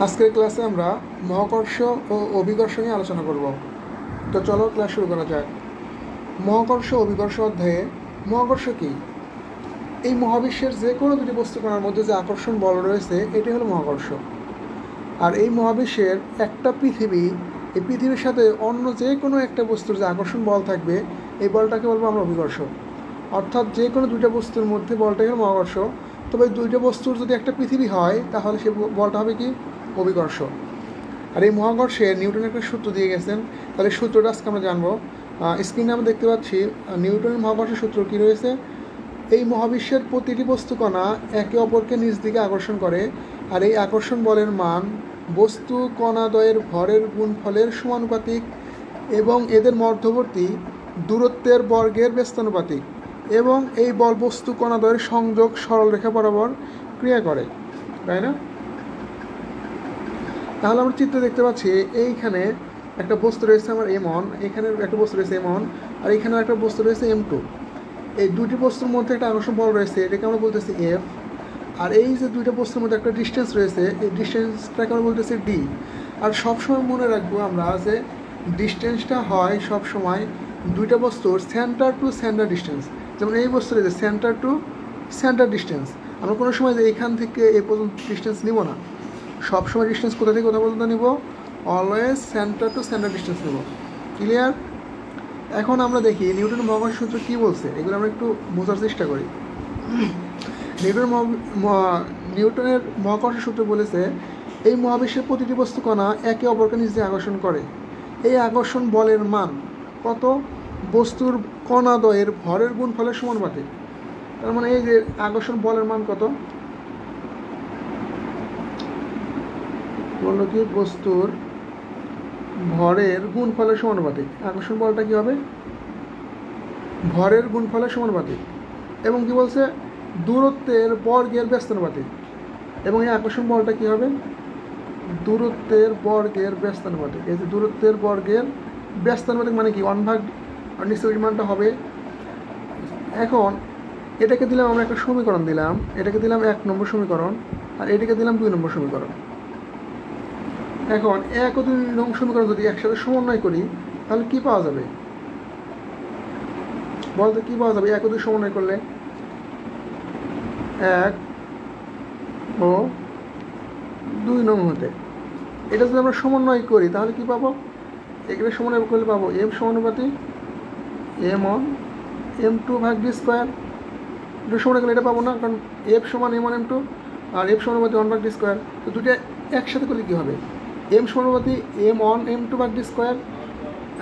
আজকের ক্লাসে আমরা মহাকর্ষ ও অভিকর্ষ নিয়ে আলোচনা করব। তো চলো ক্লাস শুরু করা যাক। মহাকর্ষ অভিকর্ষ অধ্যায়ে মহাকর্ষ কী? এই মহাবিশ্বের যে কোনো দুটি বস্তুকণার মধ্যে যে আকর্ষণ বল রয়েছে এটি হলো মহাকর্ষ। আর এই মহাবিশ্বের একটা পৃথিবী, এই পৃথিবীর সাথে অন্য যে কোনো একটা বস্তুর যে আকর্ষণ বল থাকবে এই বলটাকে বলবো আমরা অভিকর্ষ। অর্থাৎ যে কোনো দুইটা বস্তুর মধ্যে বলটাই হলো মহাকর্ষ। তবে দুইটা বস্তুর যদি একটা পৃথিবী হয় তাহলে সে বলটা হবে কি? অভিকর্ষ। আর এই মহাকর্ষে নিউটনের একটা সূত্র দিয়ে গেছেন, তাহলে সূত্রটা আজকে আমরা জানবো। স্ক্রিনে আমরা দেখতে পাচ্ছি নিউটনের মহাকর্ষের সূত্র কী রয়েছে। এই মহাবিশ্বের প্রতিটি বস্তুকণা একে অপরকে নিজ দিকে আকর্ষণ করে, আর এই আকর্ষণ বলের মান বস্তু কণাদ্বয়ের ভরের গুণফলের সমানুপাতিক এবং এদের মধ্যবর্তী দূরত্বের বর্গের ব্যস্তানুপাতিক, এবং এই বল বস্তু কণাদ্বয়ের সংযোগ সরলরেখা বরাবর ক্রিয়া করে, তাই না? তাহলে আমরা চিত্র দেখতে পাচ্ছি এইখানে একটা বস্তু রয়েছে আমার M1, এখানে একটা বস্তু রয়েছে M1, আর এখানে একটা বস্তু রয়েছে M2। এই দুটি বস্তুর মধ্যে একটা আকর্ষণ বল রয়েছে, এটাকে আমরা বলতেছি F। আর এই যে দুইটা বস্তুর মধ্যে একটা ডিস্টেন্স রয়েছে, এই ডিস্টেন্সটাকে আমরা বলতেছি D। আর সবসময় মনে রাখবো আমরা যে ডিস্টেন্সটা হয় সবসময় দুইটা বস্তুর সেন্টার টু সেন্টার ডিস্টেন্স। যেমন এই বস্তুর যে সেন্টার টু সেন্টার ডিস্টেন্স, আমরা কোনো সময় যে এখান থেকে এই পর্যন্ত ডিস্টেন্স নিব না, সবসময় ডিস্টেন্স কোথা থেকে কোথা পর্যন্ত নিব? Always centre to centre distance নেব। ক্লিয়ার? এখন আমরা দেখি নিউটনের মহাকর্ষ সূত্র কী বলছে, এগুলো আমরা একটু বোঝার চেষ্টা করি। নিউটনের মহাকর্ষ সূত্র বলেছে এই মহাবিশ্বের প্রতিটি বস্তু কণা একে অপরকে নিজ দিয়ে আকর্ষণ করে। এই আকর্ষণ বলের মান কত? বস্তুর কণাদ্বয়ের ভরের গুণফলের সমানুপাতিক। তার মানে এই যে আকর্ষণ বলের মান কত? বললো কি বস্তুর ভরের গুণফলের সমানুপাতিক। আকর্ষণ বলটা কি হবে? ভরের গুণফলের সমানুপাতিক। এবং কি বলছে? দূরত্বের বর্গের ব্যস্তানুপাতিক। এবং এই আকর্ষণ বলটা কি হবে? দূরত্বের বর্গের ব্যস্তানুপাতিক। এই যে দূরত্বের বর্গের ব্যস্তানুপাতিক মানে কি? 1/, নিশ্চয়ই মানটা হবে। এখন এটাকে দিলাম আমরা একটা সমীকরণ দিলাম, এটাকে দিলাম 1 নম্বর সমীকরণ, আর এটাকে দিলাম 2 নম্বর সমীকরণ। এখন 1 ও 2 নং সমীকরণ যদি একসাথে সমন্বয় করি তাহলে কি পাওয়া যাবে? বলতে কি পাওয়া যাবে 1 ও 2 সমন্বয় করলে? 1 ও 2 নং হতে এটা যদি আমরা সমন্বয় করি তাহলে কি পাবো? এগুলো সমন্বয় করলে পাবো M সমানুপাতিক M1 M2 ভাগ D স্কোয়ার। এটা সমন্বয় করলে এটা পাবো না, কারণ F সমান M1 M2 আর F সমানুপাতি 1 ভাগ D স্কোয়ার। তো দুটো একসাথে করলে কী হবে? M সমানুপাতি M1 M2 ভাগ D স্কোয়ার।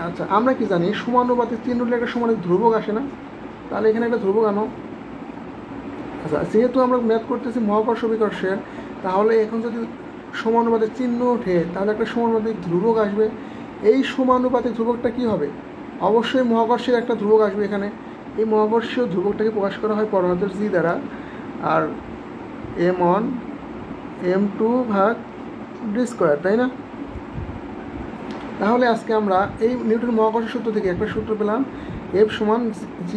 আচ্ছা, আমরা কি জানি সমানুপাতিক চিহ্ন হলে একটা সমানুপাতিক ধ্রুবক আসে না? তাহলে এখানে একটা ধ্রুবক আনো। আচ্ছা, যেহেতু আমরা ম্যাথ করতেছি মহাকর্ষ বিকর্ষের, তাহলে এখন যদি সমানুপাতিক চিহ্ন ওঠে তাহলে একটা সমানুপাতিক ধ্রুবক আসবে। এই সমানুপাতিক ধ্রুবকটা কি হবে? অবশ্যই মহাকর্ষের একটা ধ্রুবক আসবে এখানে। এই মহাকর্ষীয় ধ্রুবকটাকে প্রকাশ করা হয় পরমাত্রার G দ্বারা, আর M1 M2 ভাগ D স্কোয়ার, তাই না? তাহলে আজকে আমরা এই নিউটন মহাকর্ষ সূত্র থেকে একটা সূত্র পেলাম, F সমান G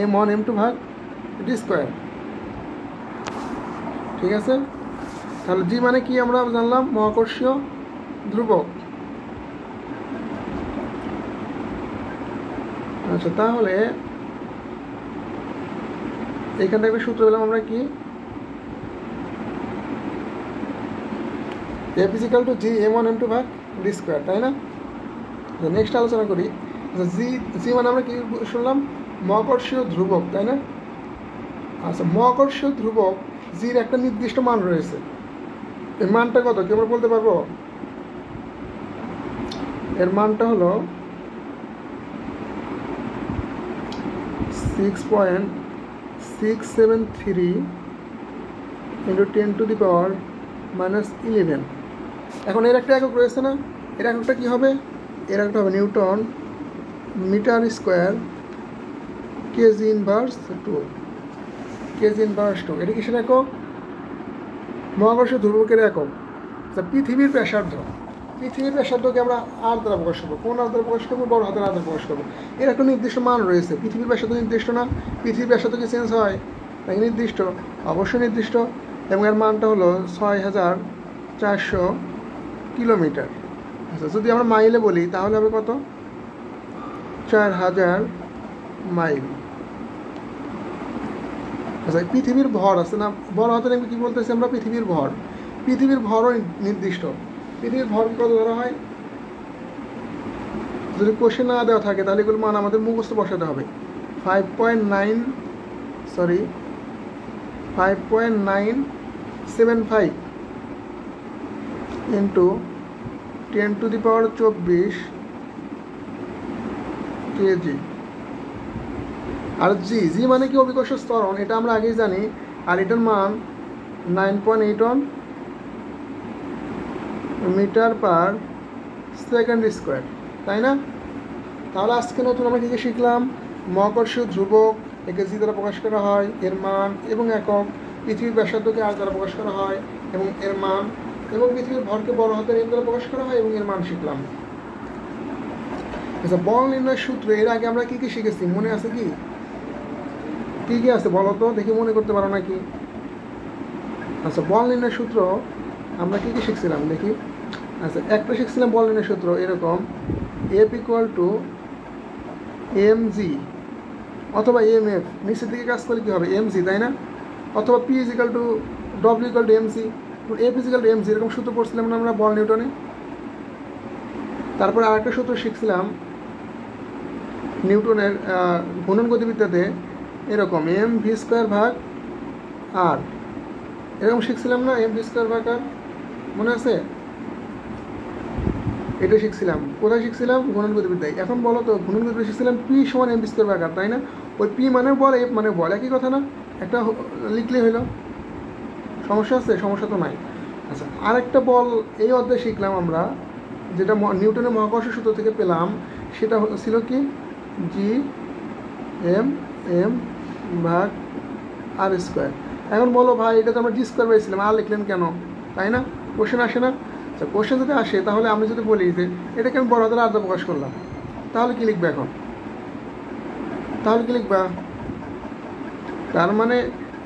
M1 M2 ভাগ D স্কোয়ার। ঠিক আছে? তাহলে G মানে কি আমরা জানলাম? মহাকর্ষীয় ধ্রুবক। আচ্ছা, তাহলে এখান থেকে একটা সূত্র পেলাম আমরা কি? F = G M1 M2 ভাগ D স্কোয়ার, তাই না? নেক্সট আলোচনা করি। জি মানে আমরা কি শুনলাম? মহাকর্ষীয় ধ্রুবক, তাই না? আচ্ছা, মহাকর্ষীয় ধ্রুবক জির একটা নির্দিষ্ট মান রয়েছে। এর মানটা কত কি আমরা বলতে পারবো? এর মানটা হলো 6.673 × 10⁻⁻11। এখন এর একটা একক রয়েছে না? এর এককটা কী হবে? এর একটা হবে newton metre square kg inverse 2। Kg inverse 2 এটা কিসের একক? মহাকর্ষ ধ্রুবকের একক। পৃথিবীর ব্যাসার্ধ। পৃথিবীর ব্যাসার্ধকে আমরা আর দ্বারা প্রকাশ করবো। কোন আর দ্বারা প্রকাশ করবো? বড় হাতের আর দ্বারা প্রকাশ করবো। এর একটা নির্দিষ্ট মান রয়েছে। পৃথিবীর ব্যাসার্ধ নির্দিষ্ট না? পৃথিবীর ব্যাসার্ধ কি চেঞ্জ হয়? নাকি নির্দিষ্ট? অবশ্যই নির্দিষ্ট। এবং এর মানটা হলো 6400 কিলোমিটার। আচ্ছা, যদি আমরা মাইলে বলি তাহলে হবে কত? 4000 মাইল। আচ্ছা, পৃথিবীর ভর আছে না, বড় হাতে কি বলতেছি আমরা? পৃথিবীর ভর। পৃথিবীর ভরও নির্দিষ্ট। পৃথিবীর ভর কত ধরা হয়? যদি কোশ্চেন না দেওয়া থাকে তাহলে এগুলো মান আমাদের মুখস্থ বসাতে হবে। 5.975 ইন্টু 10⁻24 কেজি। আর জি মানে কি? অভিকর্ষ ত্বরণ, এটা আমরা আগেই জানি। আর এটার মান 9.81 মিটার পার সেকেন্ড স্কোয়ার, তাই না? তাহলে আজকে নতুন আমরা কী কী শিখলাম? মহাকর্ষ ধ্রুবক, একে জি দ্বারা প্রকাশ করা হয়, এর মান এবং একক। পৃথিবীর ব্যাসার্ধকে আর দ্বারা প্রকাশ করা হয় এবং এর মান, এবং পৃথিবীর ভরকে বড় হাতের এম দ্বারা প্রকাশ করা হয় এবং এর মান শিখলাম। আচ্ছা, বল নির্ণয়ের সূত্র এর আগে আমরা কী কী শিখেছি মনে আছে কি? কী কী আছে বলো তো দেখি, মনে করতে পারো নাকি? আচ্ছা, বল নির্ণয়ের সূত্র আমরা কী কী শিখছিলাম দেখি। আচ্ছা, একটা শিখছিলাম বল নির্ণয়ের সূত্র এরকম, F = mg অথবা mf। নিচের দিকে কাজ করলে কী হবে? mg, তাই না? অথবা P = W = mc, F = mg, এরকম সূত্র পড়ছিলাম না আমরা বল নিউটনে। তারপরে আরেকটা সূত্র শিখছিলাম নিউটনের ঘূর্ণন গতিবিদ্যাতে, এরকম mv²/r, এরকম শিখছিলাম না? mv²/r মনে আছে? এটা শিখছিলাম। কোথায় শিখছিলাম? ঘূর্ণন গতিবিদ্যায়। এখন বলো তো, ঘূর্ণন গতিবিদ্যা শিখছিলাম P = mv²/r, তাই না? ওই P মানে বল, F মানে বল, একই কথা না? একটা লিখলেই হলো। সমস্যা আছে? সমস্যা তো নাই। আচ্ছা, আরেকটা বল এই অধ্যায়ে শিখলাম আমরা, যেটা নিউটনের মহাকর্ষ সূত্র থেকে পেলাম, সেটা ছিল কি? G/m/r²। এখন বলো ভাই, এটা তো আমরা G² পেয়েছিলাম, আর লিখলেন কেন? তাই না? কোশ্চেন আসে না? আচ্ছা, কোশ্চেন যদি আসে তাহলে আমি যদি বলি যে এটাকে আমি বড় হাতের আর দ্বারা প্রকাশ করলাম, তাহলে কি লিখবে এখন? তাহলে কি লিখবা? তার মানে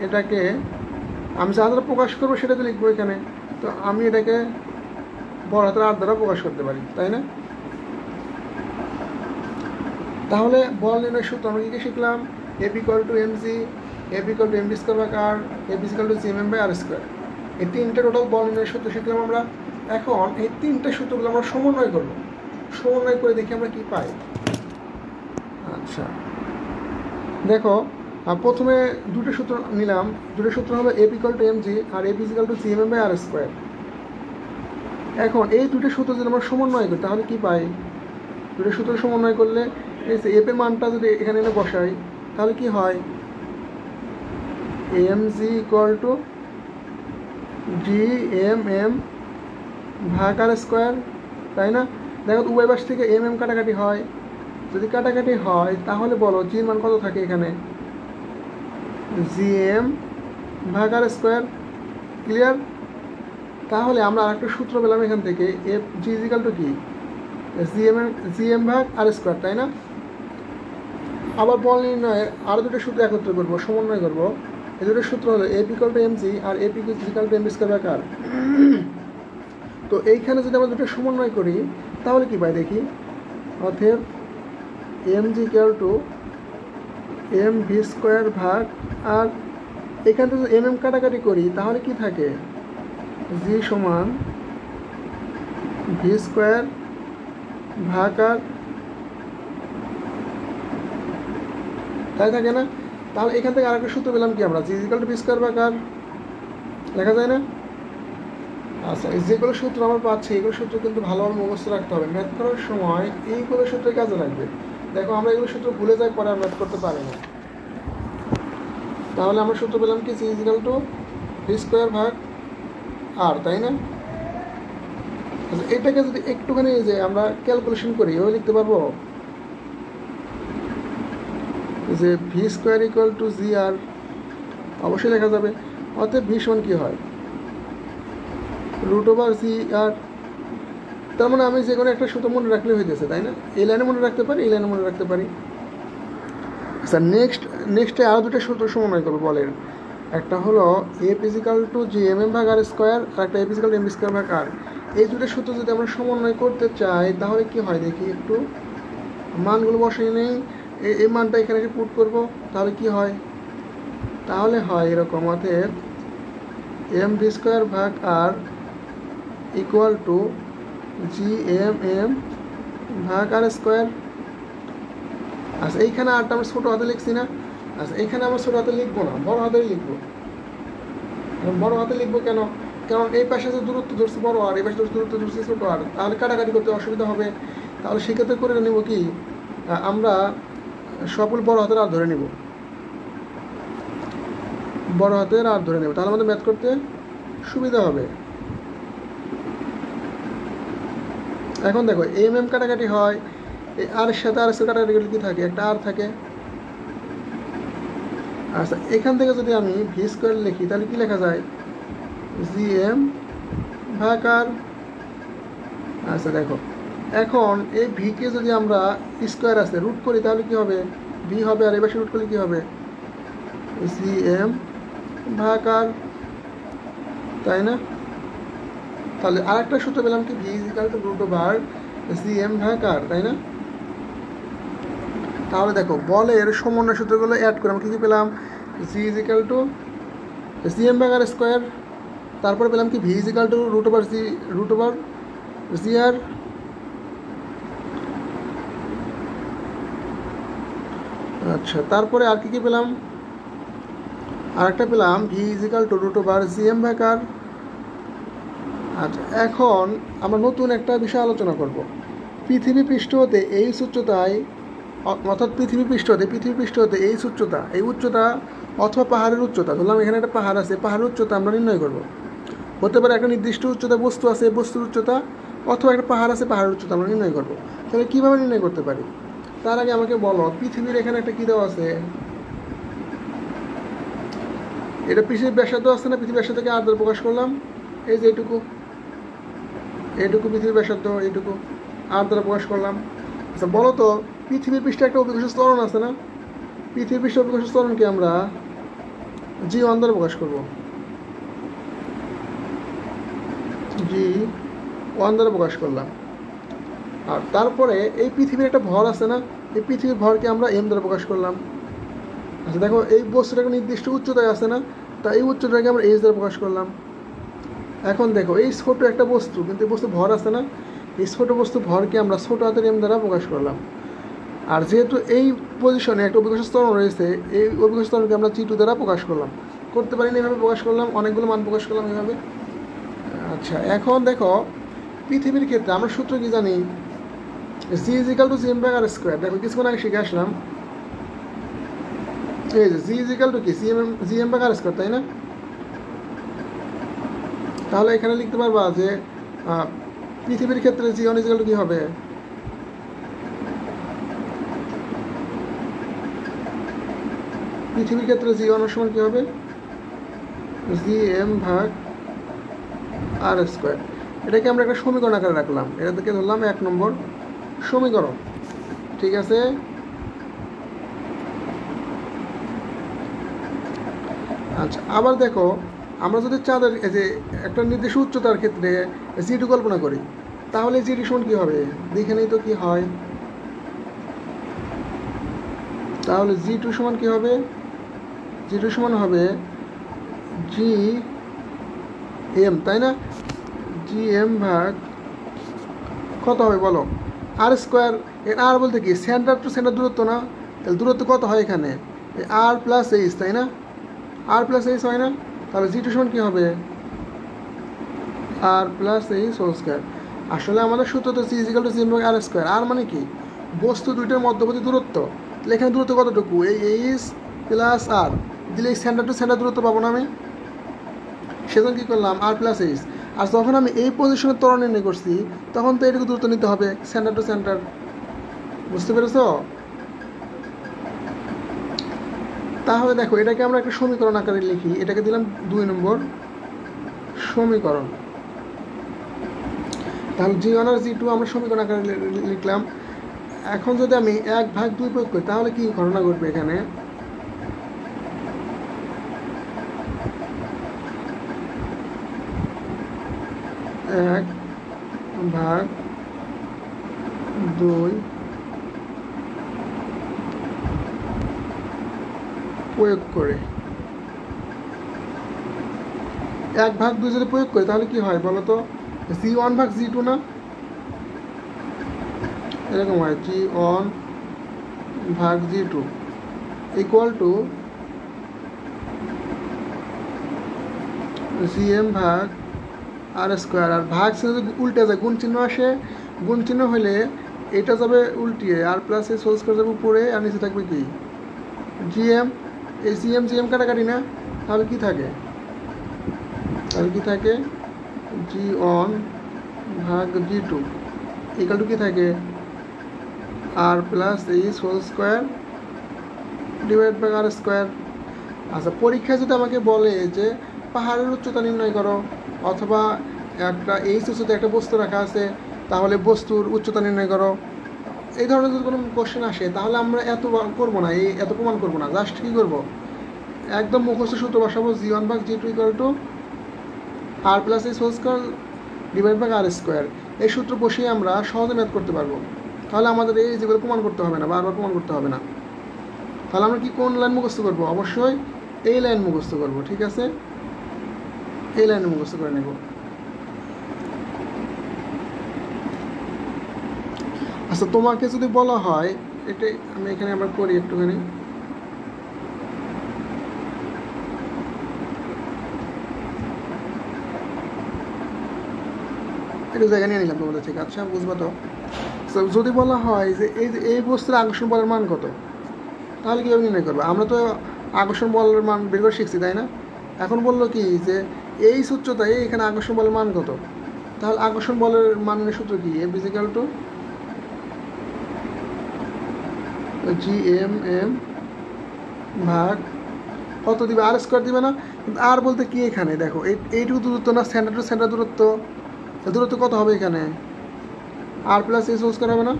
এটাকে আমি যা দ্বারা প্রকাশ করবো সেটা তো লিখবো এখানে। তো আমি এটাকে বড় হাতের আর দ্বারা প্রকাশ করতে পারি, তাই না? তাহলে বল নির্ণয়ের সূত্র আমরা কী শিখলাম? F = mg, F = mv²/r, F = gm/r²। এই তিনটে টোটাল বল নির্ণয়ের সূত্র শিখলাম আমরা। এখন এই তিনটে সূত্রগুলো আমরা সমন্বয় করব। সমন্বয় করে দেখি আমরা কি পাই। আচ্ছা, দেখো, প্রথমে দুটো সূত্র নিলাম। দুটো সূত্র হবে F = mg আর F = gm/r²। এখন এই দুটো সূত্র যদি আমরা সমন্বয় করি তাহলে কি পাই? দুটো সূত্র সমন্বয় করলে এই যে এফ এর মানটা যদি এখানে এনে বসাই তাহলে কি হয়? mg = gmm/r², তাই না? দেখো, উভয় পাশ থেকে mm কাটাকাটি হয়। যদি কাটাকাটি হয় তাহলে বলো জির মান কত থাকে এখানে? gm/r²। ক্লিয়ার? তাহলে আমরা আরেকটা সূত্র পেলাম এখান থেকে, G = কি? gm/r², তাই না? আবার বল নির্ণয়ের আরও দুটো সূত্র একত্র করবো, সমন্বয় করবো। এই দুটো সূত্র হলো F = mg আর F = mv²/r। তো এইখানে যদি আমরা দুটো সমন্বয় করি তাহলে কি পাই দেখি। অতএব mg = mv²/r। এখান থেকে যদি mm কাটাকাটি করি তাহলে কি থাকে? g = v²/r। তাই থাকে না? তাহলে এখান থেকে আরেকটা সূত্র পেলাম কি আমরা? G = v²/r লেখা যায় না? আচ্ছা, যেগুলো সূত্র আমরা পাচ্ছি এগুলো সূত্র কিন্তু ভালোভাবে মুখস্থ রাখতে হবে। ম্যাথ করার সময় এইগুলো সূত্র কাজে লাগবে। দেখো, আমরা এগুলো সূত্র ভুলে যাই, পরে আর ম্যাথ করতে পারি না। তাহলে আমরা সূত্র পেলাম কি? G = v²/r, তাই না? আচ্ছা, এটাকে যদি একটুখানি যে আমরা ক্যালকুলেশন করি ওই লিখতে পারবো যে v² = gr, অবশ্যই লেখা যাবে। অতএব v = কি হয়? √/gr। তার মানে আমি যে কোনো একটা সূত্র মনে রাখলে হইতেছে, তাই না? এই লাইনে মনে রাখতে পারি, এই লাইনে মনে রাখতে পারি। আচ্ছা, নেক্সটে আরও দুটো সূত্র সমন্বয় করবো বলের। একটা হলো F = gmm/r² আর একটা F = mv²/r। এই দুটো সূত্র যদি আমরা সমন্বয় করতে চাই তাহলে কি হয় দেখি একটু, মানগুলো বসিয়ে নেই, এই মানটা এখানে পুট করব, তাহলে কি হয়, তাহলে হয় এরকম, অতএব এম ভি স্কোয়ার ভাগ R equal to G M M ভাগ আর স্কোয়ার। আচ্ছা এইখানে আরটা আমরা ছোটো হাতে লিখছি না, আচ্ছা এইখানে আমরা ছোটো হাতে লিখবো না, বড় হাতেই লিখবো। বড় হাতে লিখবো কেন, কারণ এই পাশে যে দূরত্ব ধরছে বড় আর এই পাশে দূরত্ব ধরছে ছোটো আর, তাহলে কাটাকাটি করতে অসুবিধা হবে। তাহলে সেক্ষেত্রে করে নেব কি, আমরা সকল বড় হাতের আর ধরে নিব, বড় হাতের আর ধরে নেব, তাহলে আমাদের ম্যাথ করতে সুবিধা হবে। এখন দেখো এম এম কাটাকাটি হয়, এই আর এর সাথে আর এর সাথে কাটাকাটি করলে কি থাকে, একটা আর থাকে। আচ্ছা এখান থেকে যদি আমি ভি স্কোয়ার লিখি তাহলে কি লেখা যায়, জি এম ভাগ আর। আচ্ছা দেখো এখন এই ভিকে যদি আমরা স্কোয়ার আছে রুট করি তাহলে কি হবে, ভি হবে, আর এবার রুট করলে কি হবে, জি এম ভাগ আর, তাই না? তাহলে আরেকটা সূত্র পেলাম কি, V is equal to root over G M ভাগ আর, তাই না? তাহলে দেখো বলের সমন্বয় সূত্রগুলো অ্যাড করে আমরা কী কী পেলাম, G is equal to G M ভাগ আর স্কোয়ার, তারপরে পেলাম কি V is equal to root over G R, আচ্ছা তারপরে আর কি পেলাম, আরেকটা পেলাম V is equal to root over G M ভাগ আর। আচ্ছা এখন আমরা নতুন একটা বিষয় আলোচনা করব, পৃথিবী পৃষ্ঠ হতে এই উচ্চতায়, অর্থাৎ পৃথিবী পৃষ্ঠ হতে এই উচ্চতা অথবা পাহাড়ের উচ্চতা, ধরলাম এখানে একটা পাহাড় আছে, পাহাড়ের উচ্চতা আমরা নির্ণয় করব। হতে পারে একটা নির্দিষ্ট উচ্চতা বস্তু আছে, বস্তুর উচ্চতা, অথবা একটা পাহাড় আছে, পাহাড়ের উচ্চতা আমরা নির্ণয় করব। তাহলে কীভাবে নির্ণয় করতে পারি, তার আগে আমাকে বলো পৃথিবীর এখানে একটা কী দেওয়া আছে, এটা পৃথিবীর ব্যাসার্ধ আছে না, পৃথিবীর ব্যাসার্ধকে আর দ্বারা প্রকাশ করলাম, এই যে এইটুকু পৃথিবীর ব্যাসার্ধ, এইটুকু আর দ্বারা প্রকাশ করলাম। আচ্ছা বলো তো পৃথিবীর পৃষ্ঠে একটা অভিকর্ষ ত্বরণ আছে না, পৃথিবীর পৃষ্ঠে অভিকর্ষ ত্বরণকে আমরা জি ওয়ান দ্বারা প্রকাশ করব, জি ওয়ান দ্বারা প্রকাশ করলাম। আর তারপরে এই পৃথিবীর একটা ভর আছে না, এই পৃথিবীর ভরকে আমরা এম দ্বারা প্রকাশ করলাম। আচ্ছা দেখো এই বস্তুটা একটা নির্দিষ্ট উচ্চতায় আছে না, তা এই উচ্চতাকে আমরা এইচ দ্বারা প্রকাশ করলাম। এখন দেখো এই ছোট একটা বস্তু, কিন্তু এই বস্তু ভর আছে না, এই ছোট বস্তু ভরকে আমরা ছোট হাতের এম দ্বারা প্রকাশ করলাম। আর যেহেতু এই পজিশনে একটা অভিকর্ষ ত্বরণ রয়েছে, এই অভিকর্ষ ত্বরণকে আমরা জি টু দ্বারা প্রকাশ করলাম, করতে পারি না এভাবে প্রকাশ করলাম, অনেকগুলো মান প্রকাশ করলাম এভাবে। আচ্ছা এখন দেখো পৃথিবীর ক্ষেত্রে আমরা সূত্র কি জানি, G is equal to G M ভাগ আর স্কোয়ার। দেখো কিছুক্ষণ আগে শিখে আসলাম, এই যে জি ইজ ইকাল টু কি জি এম ভাগ আর স্কোয়ার, তাই না? তাহলে এখানে লিখতে পারবা যে পৃথিবীর ক্ষেত্রে জি ওয়ান ইজ ইকাল টু কী হবে, পৃথিবীর ক্ষেত্রে জি ওয়ানের সমান কী হবে, জি এম ভাগ আর স্কোয়ার। এটাকে আমরা একটা সমীকরণ আকারে রাখলাম, এটা থেকে ধরলাম 1 নম্বর সমীকরণ, ঠিক আছে? আচ্ছা আবার দেখো আমরা যদি চাঁদের এই যে একটা নির্দিষ্ট উচ্চতার ক্ষেত্রে জি টু কল্পনা করি, তাহলে জি টু সমান কী হবে, দেখে নেই তো কী হয়, তাহলে জি টু সমান কী হবে, জি টু সমান হবে জি এম, তাই না? জি এম ভাগ কত হবে বলো, আর স্কোয়ার। এর আর বলতে কি সেন্টার টু সেন্টার দূরত্ব না, তাহলে দূরত্ব কত হয় এখানে, আর প্লাস এইচ, তাই না? আর প্লাস এইচ হয় না, তাহলে জি টু সমান কী হবে, আর প্লাস এইচ হোল স্কোয়ার। আসলে আমাদের সূত্র তো জি ইজিক্যাল টু জি এম ভাগ আর স্কোয়ার, আর মানে কি বস্তু দুইটার মধ্যবর্তী দূরত্ব, তাহলে এখানে দূরত্ব কতটুকু, এই এইচ প্লাস আর দিলে এই সেন্টার টু সেন্টার দূরত্ব পাবো না আমি, সেজন্য কী করলাম আর প্লাস এইচ। আর যখন আমি এই পজিশনের ত্বরণ নির্ণয় করছি তখন তো এটুকু দূরত্ব নিতে হবে সেন্টার টু সেন্টার, বুঝতে পেরেছ? তাহলে দেখো এটাকে আমরা একটা সমীকরণ আকারে লিখি, এটাকে দিলাম 2 নম্বর সমীকরণ। তাহলে জি ওয়ান আর জি টু আমরা সমীকরণ আকারে লিখলাম। এখন যদি আমি 1/2 প্রয়োগ করি তাহলে কি ঘটনা ঘটবে, এখানে এক ভাগ 2 প্রয়োগ করে 1/2 যদি প্রয়োগ করি তাহলে কি হয় বলো তো, G1 ভাগ G2 না, এরকম হয় G1 ভাগ G2 ইকুয়াল টু Gm ভাগ আর স্কোয়ার। আর ভাগ চিহ্ন যদি উল্টে যায়, গুণ চিহ্ন আসে, গুণ চিহ্ন হলে এটা যাবে উল্টিয়ে, আর প্লাস এই হোল স্কোয়ার যাবে উপরে, আর নিচে থাকবে কি Gm। এই Gm কাটাকাটি না, তাহলে কি থাকে, G1 ভাগ G2 ইকুয়াল টু কি থাকে, আর প্লাস এই whole square divide by R square. আচ্ছা, পরীক্ষায় যদি আমাকে বলে যে পাহাড়ের উচ্চতা নির্ণয় করো, অথবা একটা উচ্চতা একটা বস্তু রাখা আছে, তাহলে বস্তুর উচ্চতা নির্ণয় করো, এই ধরনের যদি কোনো কোশ্চেন আসে, তাহলে আমরা এত করবো না, এত প্রমাণ করবো না, জাস্ট কী করবো, একদম মুখস্থ সূত্র বসাবো, G1 ভাগ G2 equal to R plus এই whole square divide by R square. এই সূত্র বসিয়ে আমরা সহজে ম্যাথ করতে পারবো। তাহলে আমাদের এই যেগুলো প্রমাণ করতে হবে না, বারবার প্রমাণ করতে হবে না। তাহলে আমরা কি কোন লাইন মুখস্থ করবো, অবশ্যই এই লাইন মুখস্থ করবো, ঠিক আছে, এই লাইন মুখস্থ করে নেব। আচ্ছা, তোমাকে যদি বলা হয়, এটাই আমি এখানে আবার করি একটুখানি, একটু জায়গা নিয়ে নিলাম তোমাদের থেকে। আচ্ছা, বুঝবো তো, যদি বলা হয় যে এই বস্তুর আকর্ষণ বলের মান কত, তাহলে কীভাবে নির্ণয় করবো? আমরা তো আকর্ষণ বলের মান বের করে শিখছি, তাই না? এখন বললো কি যে এই সূত্রটাই এখানে আকর্ষণ বলের মান কত, তাহলে আকর্ষণ বলের মানের সূত্র কি, F ইকুয়াল টু Gm ভাগ কত দিবে, আর স্কোয়ার দিবে না, কিন্তু আর বলতে কি এখানে দেখো এইটুকু দূরত্ব না, সেন্টার টু সেন্টার দূরত্ব, দূরত্ব কত হবে এখানে, আর প্লাস এই হোল স্কোয়ার হবে না,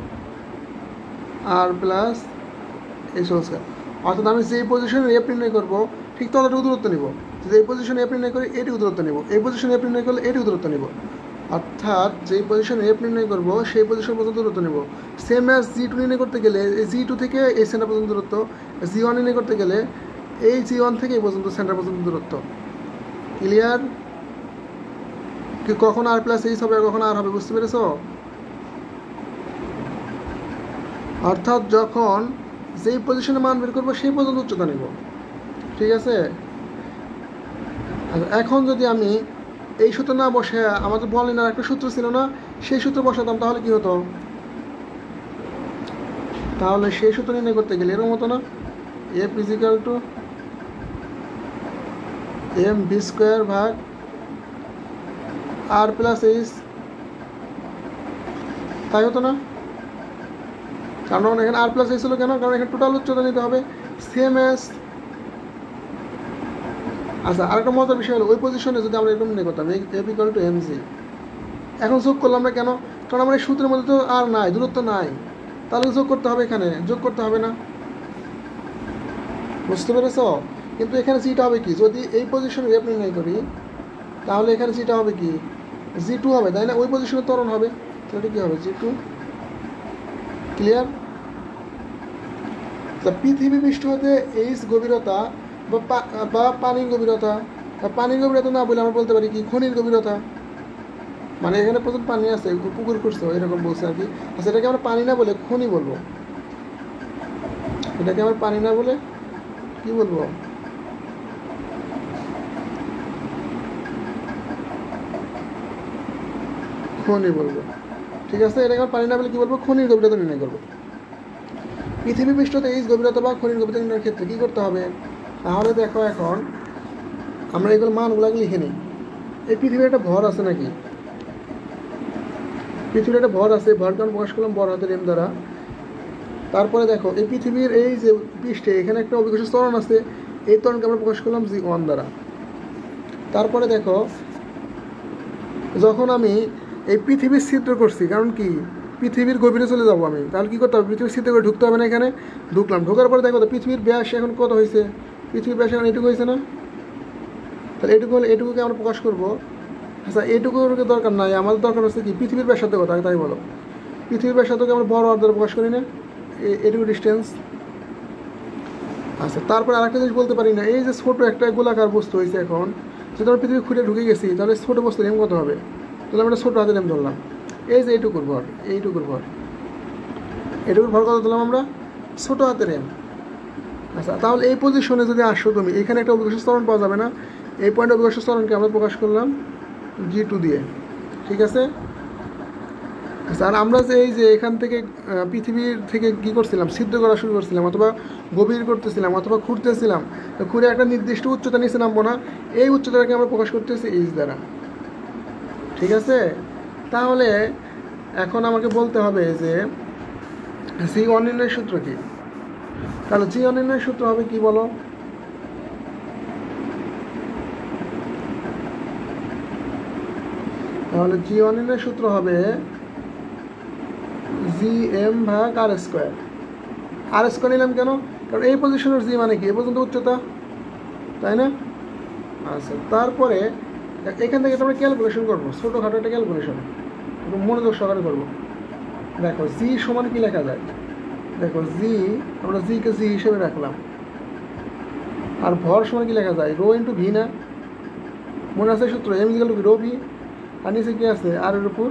আর প্লাস এই হোল স্কোয়ার। অর্থাৎ আমি যেই পজিশনে এফ নির্ণয় করবো ঠিক ততটুকু দূরত্ব নিব, যেই পজিশনে এফ নির্ণয় করি এইটুকু দূরত্ব নিব, এই পজিশনে এফ নির্ণয় করলে এইটুকু দূরত্ব নিব, অর্থাৎ যেই পজিশনে এফ নির্ণয় করবো সেই পজিশন পর্যন্ত দূরত্ব নেব। সেম অ্যাজ G2 নির্ণয় করতে গেলে এই G2 থেকে এই সেন্টার পর্যন্ত দূরত্ব, G1 নির্ণয় করতে গেলে এই G1 থেকে এই পর্যন্ত সেন্টার পর্যন্ত দূরত্ব। ক্লিয়ার? কি কখন আর প্লাস এইচ হবে, কখন আর হবে, বুঝতে পেরেছ? অর্থাৎ যখন যেই পজিশনে মান বের করবো সেই পর্যন্ত উচ্চতা নেব, ঠিক আছে? এখন যদি আমি এই সূত্র না বসে, আমাদের বলেন আর একটা সূত্র ছিল না, সেই সূত্র বসাতাম, তাহলে কি হতো, তাহলে সেই সূত্র নির্ণয় করতে গেলে এরকম হতো না, F equal to mv square ভাগ আর প্লাস এইচ, তাই হতো না? কারণ এখানে আর প্লাস এইচ হলো কেন, কারণ এখানে টোটাল উচ্চতা নিতে হবে, সেম এস। আচ্ছা, আরেকটা মজার বিষয় হলো ওই পজিশনে যদি আমরা এরকম নিয়ে করতাম F ইকুয়াল টু mg, এখন যোগ করলাম না কেন, কারণ আমার এই সূত্রের মধ্যে তো আর নাই, দূরত্ব নাই, তাহলে যোগ করতে হবে, এখানে যোগ করতে হবে না, বুঝতে পেরেছ? কিন্তু এখানে জিটা হবে কি, যদি এই পজিশনে এফ নির্ণয় করি তাহলে এখানে জিটা হবে কি, G2 হবে, তাই না? ওই পজিশনে ত্বরণ হবে, তাহলে কি হবে, G2। ক্লিয়ার? পৃথিবী পৃষ্ঠ হতে এইচ গভীরতা বা পানির গভীরতা, পানির গভীরতা না বলে আমরা বলতে পারি কি খনির গভীরতা, মানে এখানে প্রচুর পানি আছে, পুকুর করছে এরকম বলছে আর কি। আচ্ছা, এটাকে আমরা পানি না বলে খনি বলবো, এটাকে আমরা পানি না বলে কি বলবো, খনি বলবো, ঠিক আছে? এটাকে আমরা পানি না বলে কি বলবো, খনির গভীরতা নির্ণয় করবো। পৃথিবী পৃষ্ঠতে এই গভীরতা বা খনির গভীরতা নির্ণয়ের ক্ষেত্রে কী করতে হবে, তাহলে দেখো এখন আমরা এগুলো মানগুলোকে লিখে নিই। এই পৃথিবীর একটা ভর আছে নাকি, পৃথিবীর একটা ভর আছে, ভরকে আমরা প্রকাশ করলাম বড় হাতের এম দ্বারা। তারপরে দেখো এই পৃথিবীর এই যে পৃষ্ঠে এখানে একটা অভিকর্ষ ত্বরণ আছে, এই ত্বরণকে আমরা প্রকাশ করলাম G1 দ্বারা। তারপরে দেখো যখন আমি এই পৃথিবীর ছিদ্র করছি, কারণ কি পৃথিবীর গভীরে চলে যাবো আমি, তাহলে কী করতে হবে, পৃথিবীর ছিদ্র করে ঢুকতে হবে না, এখানে ঢুকলাম, ঢোকার পরে দেখো তো পৃথিবীর ব্যাস এখন কত হয়েছে, পৃথিবীর ব্যাস এখন এটুকু হয়েছে না, তাহলে এটুকু হলে এটুকুকে আমরা প্রকাশ করবো আচ্ছা এইটুকুর দরকার নাই, আমাদের দরকার হচ্ছে কি পৃথিবীর ব্যাসার্ধ কথা, তাই বলো। পৃথিবীর ব্যাসার্ধকে আমরা বড় আর দ্বারা প্রকাশ করি না, এইটুকু ডিস্টেন্স। আচ্ছা তারপরে আরেকটা জিনিস বলতে পারি না, এই যে ছোটো একটা গোলাকার বস্তু হয়েছে এখন, যদি আমরা পৃথিবী খুঁড়ে ঢুকে গেছি তাহলে ছোটো বস্তুর এম কত হবে? তাহলে আমরা ছোটো হাতের এম ধরলাম। এই যে এইটুকুর ভর, এইটুকুর ভর কত ধরলাম আমরা? ছোটো হাতের এম। আচ্ছা তাহলে এই পজিশনে যদি আসো তুমি, এখানে একটা অভিকর্ষ ত্বরণ পাওয়া যাবে না, এই পয়েন্টে অভিকর্ষ ত্বরণকে আমরা প্রকাশ করলাম G2 দিয়ে, ঠিক আছে। আচ্ছা আর আমরা যে এই যে এখান থেকে পৃথিবীর থেকে কী করছিলাম, ছিদ্র করা শুরু করছিলাম অথবা গভীর করতেছিলাম অথবা খুঁড়তেছিলাম, তো খুঁড়ে একটা নির্দিষ্ট উচ্চতা নিচে নামবো না, এই উচ্চতাটাকে আমরা প্রকাশ করতেছি H দ্বারা, ঠিক আছে। তাহলে এখন আমাকে বলতে হবে যে G1 নির্ণয়ের সূত্র কী? তাহলে G1 নির্ণয়ের সূত্র হবে কি বলো? তাহলে G1 নির্ণয়ের সূত্র হবে Gm ভাগ আর স্কোয়ার। আর স্কোয়ার নিলাম কেন? কারণ এই পজিশনের জি মানে কি, এ পর্যন্ত উচ্চতা, তাই না? আচ্ছা তারপরে এখান থেকে আমরা ক্যালকুলেশন করবো, ছোটোখাটো একটা ক্যালকুলেশন মনোযোগ সহকারে করবো। দেখো জি সমান কি লেখা যায়, দেখো জি, আমরা জিকে জি হিসেবে রাখলাম, আর ভর সমান কি লেখা যায়, রো ইন্টু ভি না? মনে আছে সূত্র, M equal to rho V, আর নিচে কি আছে আর এর উপর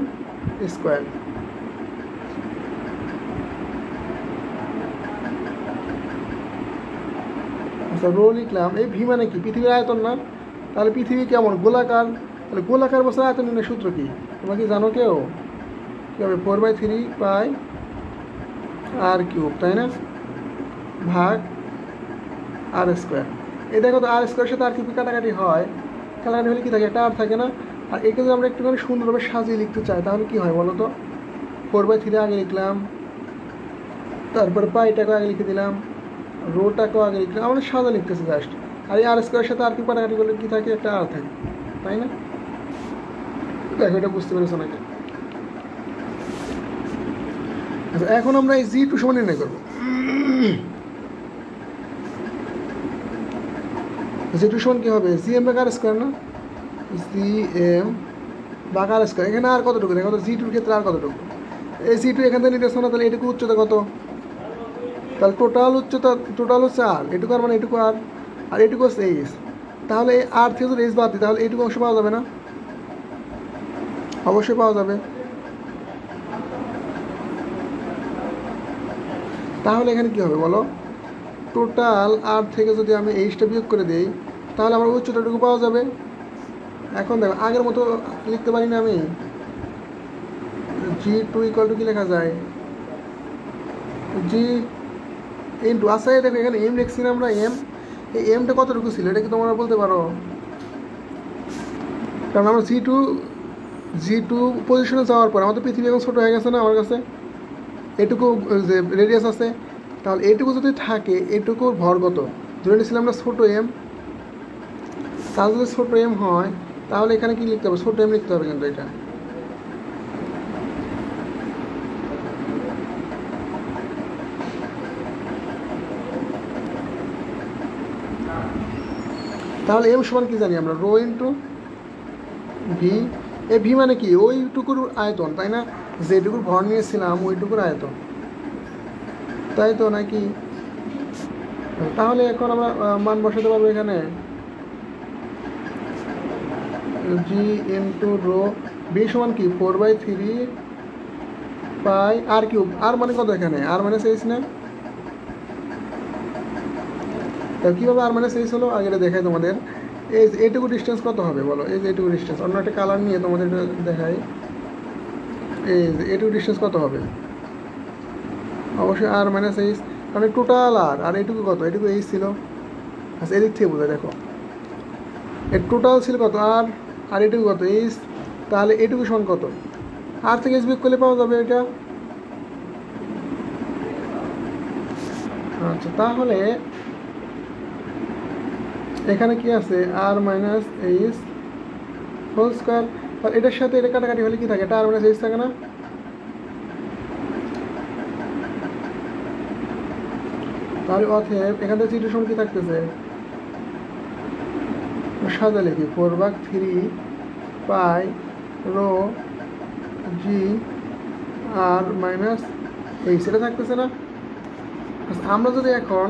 স্কোয়ার। আচ্ছা রো লিখলাম, এই ভি মানে কি, পৃথিবীর আয়তন না? তাহলে পৃথিবী কেমন, গোলাকার, তাহলে গোলাকার বছর আয়তন নির্ণয়ের সূত্র কি তোমরা কি জানো কেউ? কী হবে, 4/3 পাই আর কিউব, তাই না, ভাগ আর স্কোয়ার। এই দেখো তো আর স্কোয়ারের সাথে আর কিউব কাটাকাটি হয়, কাটাকাটি হলে কী থাকে, একটা আর থাকে না। আর একে যদি আমরা একটুখানি সুন্দরভাবে সাজিয়ে লিখতে চাই তাহলে কী হয় বলো তো, 4/3 আগে লিখলাম, তারপরে পাইটাকেও আগে লিখে দিলাম, রোটাকেও আগে লিখলাম, আমরা সাজা লিখতেছি জাস্ট। আর এই আর স্কোয়ারের সাথে আর কিউব কাটাকাটি করলে কী থাকে, একটা আর থাকে, তাই না? দেখো এটা বুঝতে পেরেছো নাকি? আচ্ছা এখন আমরা এই G2 সমান নির্ণয় করবো। G2 সমান কী হবে, Gm ভাগ আর স্কোয়ার না, Gm ভাগ আর স্কোয়ার। এখানে আর কতটুকু, দেখো তো G2 এর ক্ষেত্রে আর কতটুকু, এই G2 এখান থেকে নিতে না, তাহলে এটুকু উচ্চতা কত, তাহলে টোটাল উচ্চতা, টোটাল হচ্ছে আর, এটুকু আর মানে এটুকু আর এটুকু হচ্ছে এইচ। তাহলে এই আর থেকে যদি এইচ বাদ দিই তাহলে এইটুকু অংশ পাওয়া যাবে না? অবশ্যই পাওয়া যাবে। তাহলে এখানে কী হবে বলো, টোটাল আর থেকে যদি আমি এইচটা বিয়োগ করে দিই তাহলে আমার উচ্চতাটুকু পাওয়া যাবে। এখন দেখো আগের মতো লিখতে পারি না আমি, G2 ইকুয়াল টু কী লেখা যায়, জি ইন্টু, আচ্ছা দেখো এখানে এম লিখছি না আমরা, এম, এই এমটা কতটুকু ছিল এটা কি তোমরা বলতে পারো? কারণ আমরা জি টু পজিশনে যাওয়ার পর আমাদের পৃথিবী এখন ছোটো হয়ে গেছে না আমার কাছে, এটুকু যে রেডিয়াস আছে, তাহলে এটুকু যদি থাকে এটুকুর ভর কত ধরে নিয়েছিলাম আমরা ছোটো এম, তাহলে যদি ছোটো এম হয় তাহলে এখানে কি লিখতে হবে, ছোটো এম লিখতে হবে কিন্তু এটা। তাহলে এম সমান কি জানি আমরা, রো ইন্টু ভি। এই ভি মানে কি, ওইটুকুর আয়তন, তাই না, যেটুকুর ভর নিয়েছিলাম ওইটুকুর আয়তন, তাই তো নাকি? তাহলে এখন আমরা মান বসাতে পারবো এখানে, জি ইন্টু রো, ভি সমান কি 4/3 পাই আর কিউব, আর মানে কত এখানে, আর মানে সেইস না, কীভাবে আর মানে সেইস হলো আগে দেখাই তোমাদের। এই এইটুকু ডিস্টেন্স কত হবে বলো, এই যে এইটুকু ডিস্টেন্স, অন্য একটা কালার নিয়ে তোমাদের দেখাই, এই যে এইটুকু ডিস্টেন্স কত হবে, অবশ্যই আর মাইনাস এইচ, কারণ টোটাল আর এইটুকু কত, এইটুকু এইচ ছিল। আচ্ছা এদিক থেকে বোঝা, দেখো এর টোটাল ছিল কত আর এইটুকু কত এইচ, তাহলে এইটুকু সমান কত, আর থেকে এইচ বিয়োগ করলে পাওয়া যাবে এটা। আচ্ছা তাহলে এখানে কি আছে, আর মাইনাস এইচ হোল স্কোয়ার, আর এটার সাথে এটা কাটাকাটি হলে কি থাকে, এটা আর মাইনাস এইচ থাকে না? তাহলে অতএব এখান থেকে G2 সমান কি থাকতেছে, সাজা লিখি 4/3 পাই রো জি আর মাইনাস এই সেটা থাকতেছে না। আমরা যদি এখন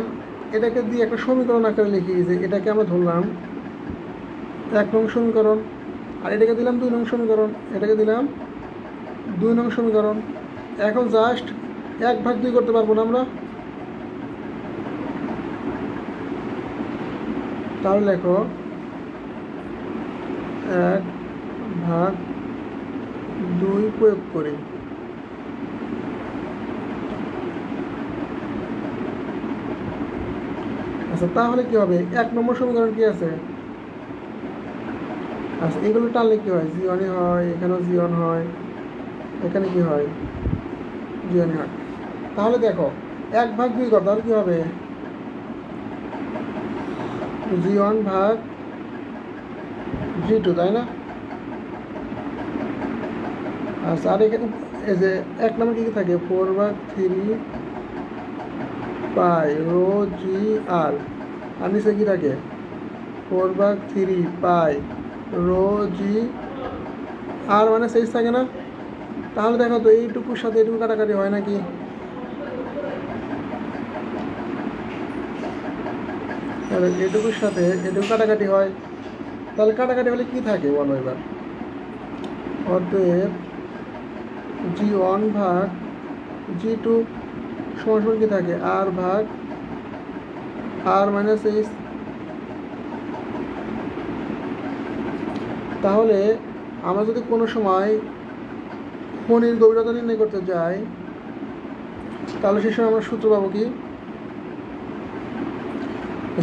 এটাকে দিয়ে একটা সমীকরণ আকারে লিখি, যে এটাকে আমরা ধরলাম 1 নং সমীকরণ, আর এটাকে দিলাম 2 নং সমীকরণ, এটাকে দিলাম 2 নং সমীকরণ। এখন জাস্ট 1/2 করতে পারবো না আমরা? তাহলে লেখো 1/2 প্রয়োগ করি। আচ্ছা, তাহলে কি হবে? 1 নম্বর সমীকরণ কি আছে? আচ্ছা, এগুলো টানলে কি হয়? জি ওয়ানই হয়, এখানেও জি ওয়ান হয়, এখানে কি হয়? জি ওয়ানই হয়। তাহলে দেখো 1/2 কর, তাহলে কি হবে? জি ওয়ান ভাগ জি টু, তাই না? আচ্ছা, আর এখানে এই যে 1 নম্বর কি থাকে? 4/3 পাই রো জি আর, আর নিচে কি থাকে? 4/3 পাই রো জি আর মানে সেইজ থাকে না? তাহলে দেখো তো এইটুকুর সাথে এইটুকু কাটাকাটি হয় নাকি? তাহলে এটুকুর সাথে এটুকু কাটাকাটি হয়, তাহলে কাটাকাটি হলে কি থাকে বলো এবার? অতএব জি ওয়ান ভাগ জি টু সমান কি থাকে? আর ভাগ আর মাইনাস এইচ। তাহলে আমরা যদি কোনো সময় ফোনের গভীরতা নির্ণয় করতে যাই, তাহলে সেই সময় আমরা সূত্র পাবো কি?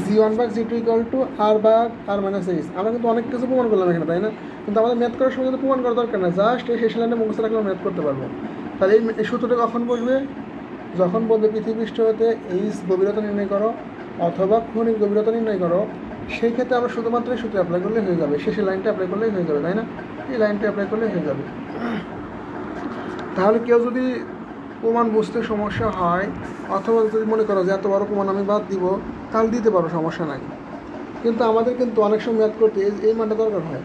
জি ওয়ান ভাগ জি টু ইকুয়াল টু আর ভাগ আর মাইনাস এইচ। আমরা কিন্তু অনেক কিছু প্রমাণ করলাম এখানে, তাই না? কিন্তু আমাদের ম্যাথ করার সময় কিন্তু প্রমাণ করার দরকার না, জাস্ট এই শেষ লাইনে মুখস্থ রাখলে ম্যাথ করতে পারবো। তাহলে এই সূত্রটা কখন বসবে? যখন বলবে পৃথিবীপৃষ্ঠ হতে এইচ গভীরতা নির্ণয় করো অথবা খনির গভীরতা নির্ণয় করো, সেই ক্ষেত্রে আমরা শুধুমাত্র এই সূত্র অ্যাপ্লাই করলে হয়ে যাবে, শেষের লাইনটা অ্যাপ্লাই করলেই হয়ে যাবে, তাই না? এই লাইনটা অ্যাপ্লাই করলে হয়ে যাবে। তাহলে কেউ যদি প্রমাণ বুঝতে সমস্যা হয়, অথবা যদি মনে করো যে এত বড় প্রমাণ আমি বাদ দিব, তাহলে দিতে পারো, সমস্যা নাই। কিন্তু আমাদের কিন্তু অনেক সময় ম্যাথ করতে এই মানটা দরকার হয়।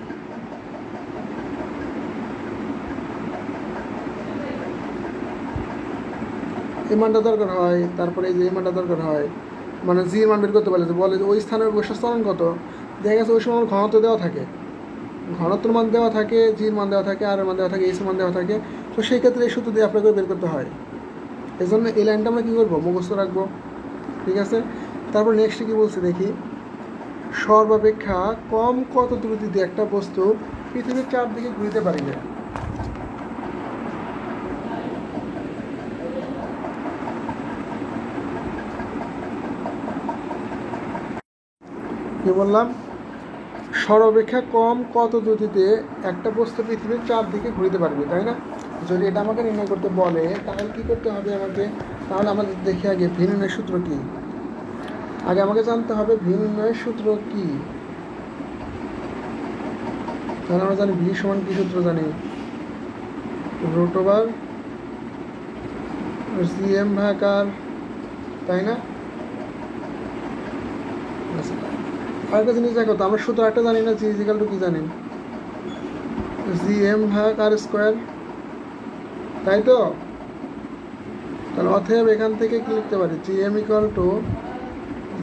এই মানটা দরকার হয়, তারপরে এই যে এই মানটা দরকার হয়, মানে জি এর মান বের করতে পারলে বলে যে ওই স্থানের বৈশিষ্ট্য ত্বরণ কত, দেখা গেছে ওই সময় আমার ঘনত্ব দেওয়া থাকে, ঘনত্বের মান দেওয়া থাকে, জির মান দেওয়া থাকে, আর এর মান দেওয়া থাকে, এইচ এর মান দেওয়া থাকে। তো সেই ক্ষেত্রে এই সূত্র দিয়ে অ্যাপ্লাই করে বের করতে হয়। এই জন্য এই লাইনটা আমরা কী করবো? মুখস্থ রাখবো, ঠিক আছে? তারপর নেক্সটে কী বলছে দেখি, সর্বাপেক্ষা কম কত দ্রুতিতে একটা বস্তু পৃথিবীর চারদিকে ঘুরতে পারিবে? কি বললাম? সর্বাপেক্ষা কম কত দ্রুতিতে একটা বস্তু পৃথিবীর চারদিকে ঘুরতে পারবে, তাই না? যদি এটা আমাকে নির্ণয় করতে বলে, তাহলে কি করতে হবে আমাকে? তাহলে আমাদের দেখি আগে ভি নির্ণয়ের সূত্র কি। আগে আমাকে জানতে হবে ভি নির্ণয়ের সূত্র কি। তাহলে আমরা জানি ভি সমান কি সূত্র জানি? রুট ওভার জি এম ভাগ আর, তাই না? আরেকটা জিনিস দেখো তো, আমরা সূত্র একটা জানি না, জি ইজিক্যাল টু কি জানি? জি এম ভাগ আর স্কোয়ার, তাই তো? তাহলে অতএব এখান থেকে কি লিখতে পারি? G M equal to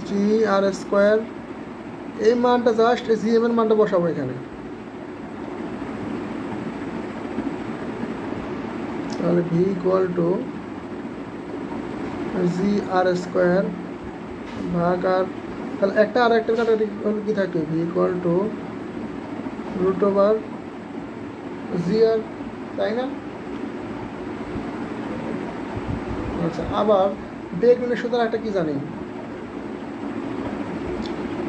G R square. এই মানটা জাস্ট জি এম এর মানটা বসাবো এখানে। তাহলে V equal to G R square ভাগ আর, তাহলে একটা আর একটা কাটাকাটি হলে কি থাকে? V equal to root over G R, তাই না? আচ্ছা, আবার বেগ নির্ণয় সূত্র একটা কি জানি?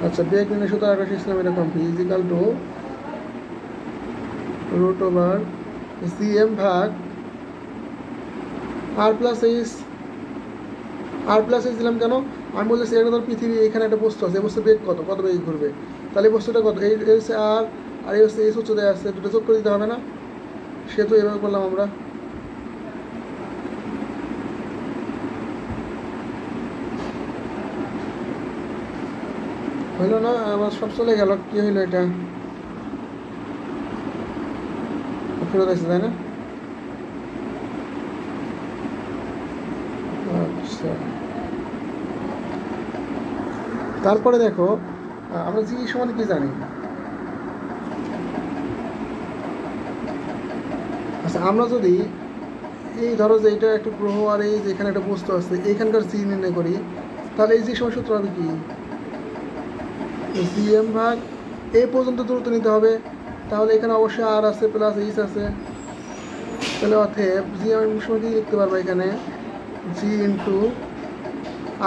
আচ্ছা, বেগ নির্ণয় সূত্র একটা শিখছিলাম এরকম, V is equal to root over G M ভাগ R plus H. R plus H দিলাম কেন? আমি বলতেছি এটা ধর পৃথিবী, এখানে একটা বস্তু আছে, এই বস্তু বেগ কত, কত বেগ ঘুরবে, তাহলে এই বস্তুটা কত? এই হচ্ছে আর, আর এই হচ্ছে এইচ উচ্চতায় দেওয়া আছে, দুটো যোগ করে দিতে হবে না? সেহেতু এভাবে করলাম আমরা। হইল না? আবার সব চলে গেল, কি হইলো এটা? ফেরত আসছে, তাই না? আচ্ছা, তারপরে দেখো আমরা জি সমান কি জানি। আচ্ছা, আমরা যদি এই ধরো যে এটা একটা গ্রহ আর এই যেখানে একটা বস্তু আছে এখানকার জি নির্ণয় করি, তাহলে এই জি সমান সূত্র হবে কি, জি এম ভাগ এই পর্যন্ত দূরত্ব নিতে হবে। তাহলে এখানে অবশ্যই আর আছে প্লাস এইচ আছে, তাহলে অতএব জি এম সমান কি লিখতে পারবো এখানে, জি ইন্টু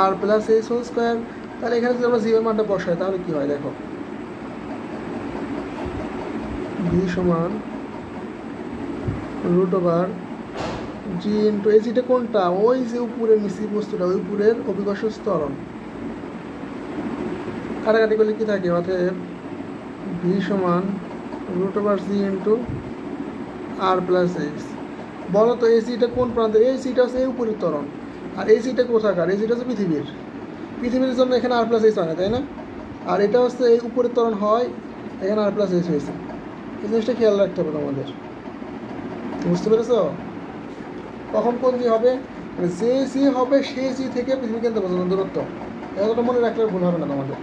আর প্লাস এইচ হোল স্কোয়ার। তাহলে এখানে যদি আমরা জি এর মানটা বসাই তাহলে কি হয় দেখো, ভি সমান রুট ওভার জি ইন্টু এই জিটা কোনটা, ওই যে উপরের নিচি বস্তুটা, ওই উপরের অভিকর্ষ ত্বরণ, কাটাকাটি করলে কি থাকে, অতএব ভি সমান রুট ওভার জি ইন্টু আর প্লাস এইচ। বলো তো এই জিটা কোন প্রান্তের, এই জিটা হচ্ছে এই উপরের ত্বরণ, আর এই জিটা কোথাকার, এই জিটা হচ্ছে পৃথিবীর জন্য এখানে আর প্লাস এইচ হয় না, তাই না? আর এটা হচ্ছে এই উপরের ত্বরণ হয়, এখানে আর প্লাস এইচ হয়েছে। এই জিনিসটা খেয়াল রাখতে হবে তোমাদের, বুঝতে পেরেছ? কখন কোন জি হবে, মানে যে জি হবে সেই জি থেকে পৃথিবী কেন্দ্র পর্যন্ত দূরত্ব, এতটা মনে রাখলে ভুল হবে না তোমাদের।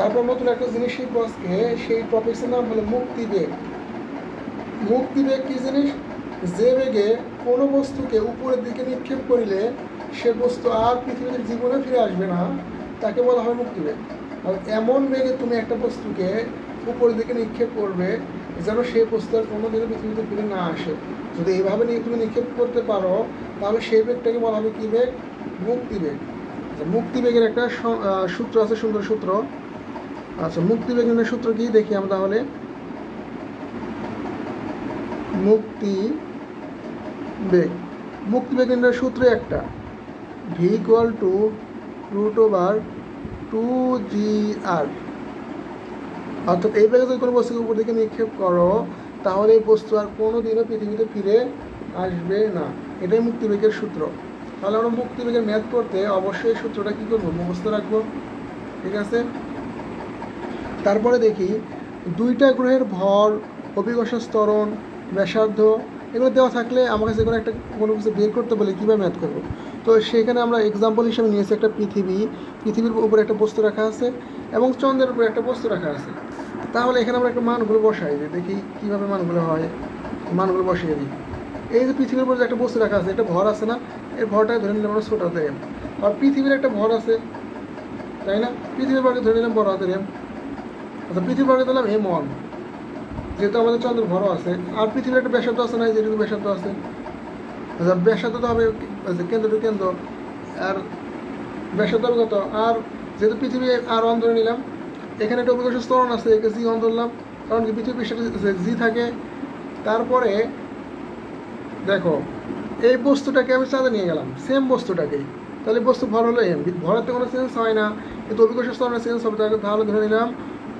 তারপর নতুন একটা জিনিস শিখবো আজকে, সেই টপিক্সের নাম হলো মুক্তিবেগ। মুক্তিবেগ কি জিনিস, যে বেগে কোনো বস্তুকে উপরের দিকে নিক্ষেপ করিলে সে বস্তু আর পৃথিবীতে জীবনে ফিরে আসবে না, তাকে বলা হয় মুক্তিবেগ। আর এমন বেগে তুমি একটা বস্তুকে উপরের দিকে নিক্ষেপ করবে যেন সেই বস্তু আর কোনো দিনে পৃথিবীতে ফিরে না আসে। যদি এইভাবে তুমি নিক্ষেপ করতে পারো তাহলে সেই বেগটাকে বলা হবে কী বেগ, মুক্তিবেগ। আচ্ছা, মুক্তিবেগের একটা সূত্র আছে, সুন্দর সূত্র। আচ্ছা, মুক্তিবেগের সূত্র কি দেখি আমরা তাহলে। মুক্তিবেগের সূত্র একটা, V equal to root over 2GR। অর্থাৎ এই বেগে যদি কোনো বস্তুকে উপর দিকে নিক্ষেপ করো তাহলে এই বস্তু আর কোনো দিনও পৃথিবীতে ফিরে আসবে না, এটাই মুক্তিবেগের সূত্র। তাহলে আমরা মুক্তিবেগের ম্যাথ করতে অবশ্যই এই সূত্রটা কী করবো, মুখস্থ রাখবো, ঠিক আছে? তারপরে দেখি দুইটা গ্রহের ভর, অভিকর্ষ ত্বরণ, ব্যাসার্ধ এগুলো দেওয়া থাকলে আমার কাছে কোনো একটা কোনো কিছু বের করতে বলে কীভাবে ম্যাথ করবো। তো সেখানে আমরা এক্সাম্পল হিসেবে নিয়েছি একটা পৃথিবীর উপরে একটা বস্তু রাখা আছে এবং চন্দ্রের উপরে একটা বস্তু রাখা আছে। তাহলে এখানে আমরা একটা মানগুলো বসাই দিই, দেখি কীভাবে মানগুলো হয়। মানগুলো বসিয়ে দিই। এই যে পৃথিবীর উপরে যে একটা বস্তু রাখা আছে, এটা ভর আছে না, এই ভরটাকে ধরে নিলাম আমরা ছোট হাতের এম। আর পৃথিবীর একটা ভর আছে, তাই না? পৃথিবীর ভরকে ধরে নিলাম বড় হাতের এম। আচ্ছা, পৃথিবীর ভরকে দিলাম M1, যেহেতু আমাদের চন্দ্রের ভরও আছে। আর পৃথিবীর একটা ব্যাসার্ধ আছে না, যেটুকু ব্যাসার্ধ আছে। আচ্ছা, ব্যাসার্ধ তো হবে কেন্দ্র টু কেন্দ্র, আর ব্যাসার্ধ হবে কত, আর যেহেতু পৃথিবী R1 ধরে নিলাম, এখানে একটা অভিকর্ষ ত্বরণ আছে, একে G1 ধরলাম, কারণ কি পৃথিবীর পৃষ্ঠে জি থাকে। তারপরে দেখো এই বস্তুটাকে আমি চাঁদে নিয়ে গেলাম, সেম বস্তুটাকেই, তাহলে বস্তু ভর হলো এম, ভরের তো কোনো চেঞ্জ হয় না, কিন্তু অভিকর্ষ ত্বরণের চেঞ্জ হবে। তাহলে ধরে নিলাম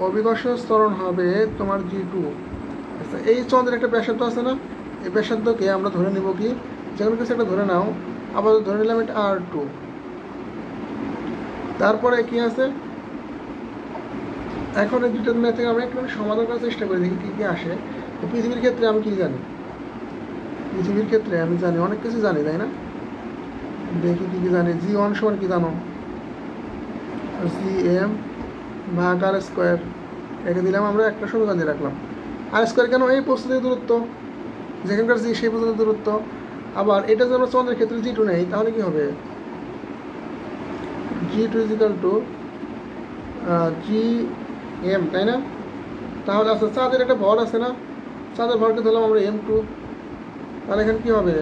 অভিকর্ষ ত্বরণ হবে তোমার G2। আচ্ছা, এই চন্দ্রের একটা ব্যাসার্ধ আছে না, এই ব্যাসার্ধকে আমরা ধরে নেব কি, যেমন কিছু একটা ধরে নাও, আবার ধরে নিলাম এটা R2। তারপরে কি আছে, এখন এই দুটো ম্যাথ থেকে আমরা একটু সমাধান করার চেষ্টা করি, দেখি কী কী আসে। তো পৃথিবীর ক্ষেত্রে আমি কী জানি, পৃথিবীর ক্ষেত্রে আমি জানি অনেক কিছু জানি, তাই না? দেখি কী কী জানি। G1 সমান কি জানো, CM ভাগ আর স্কোয়ার, একে দিলাম আমরা একটা সমীকরণ দিয়ে রাখলাম। আর স্কোয়ার কেন, এই বস্তু থেকে দূরত্ব, যেখানকার জি সেই পর্যন্ত দূরত্ব। আবার এটা যদি আমরা চন্দ্রের ক্ষেত্রে G2 নেই তাহলে কি হবে, G2 ইজিক্যাল টু GM, তাই না? তাহলে আচ্ছা, চাঁদের একটা ভর আছে না, চাঁদের ভরকে ধরলাম আমরা M2, তাহলে এখানে কী হবে,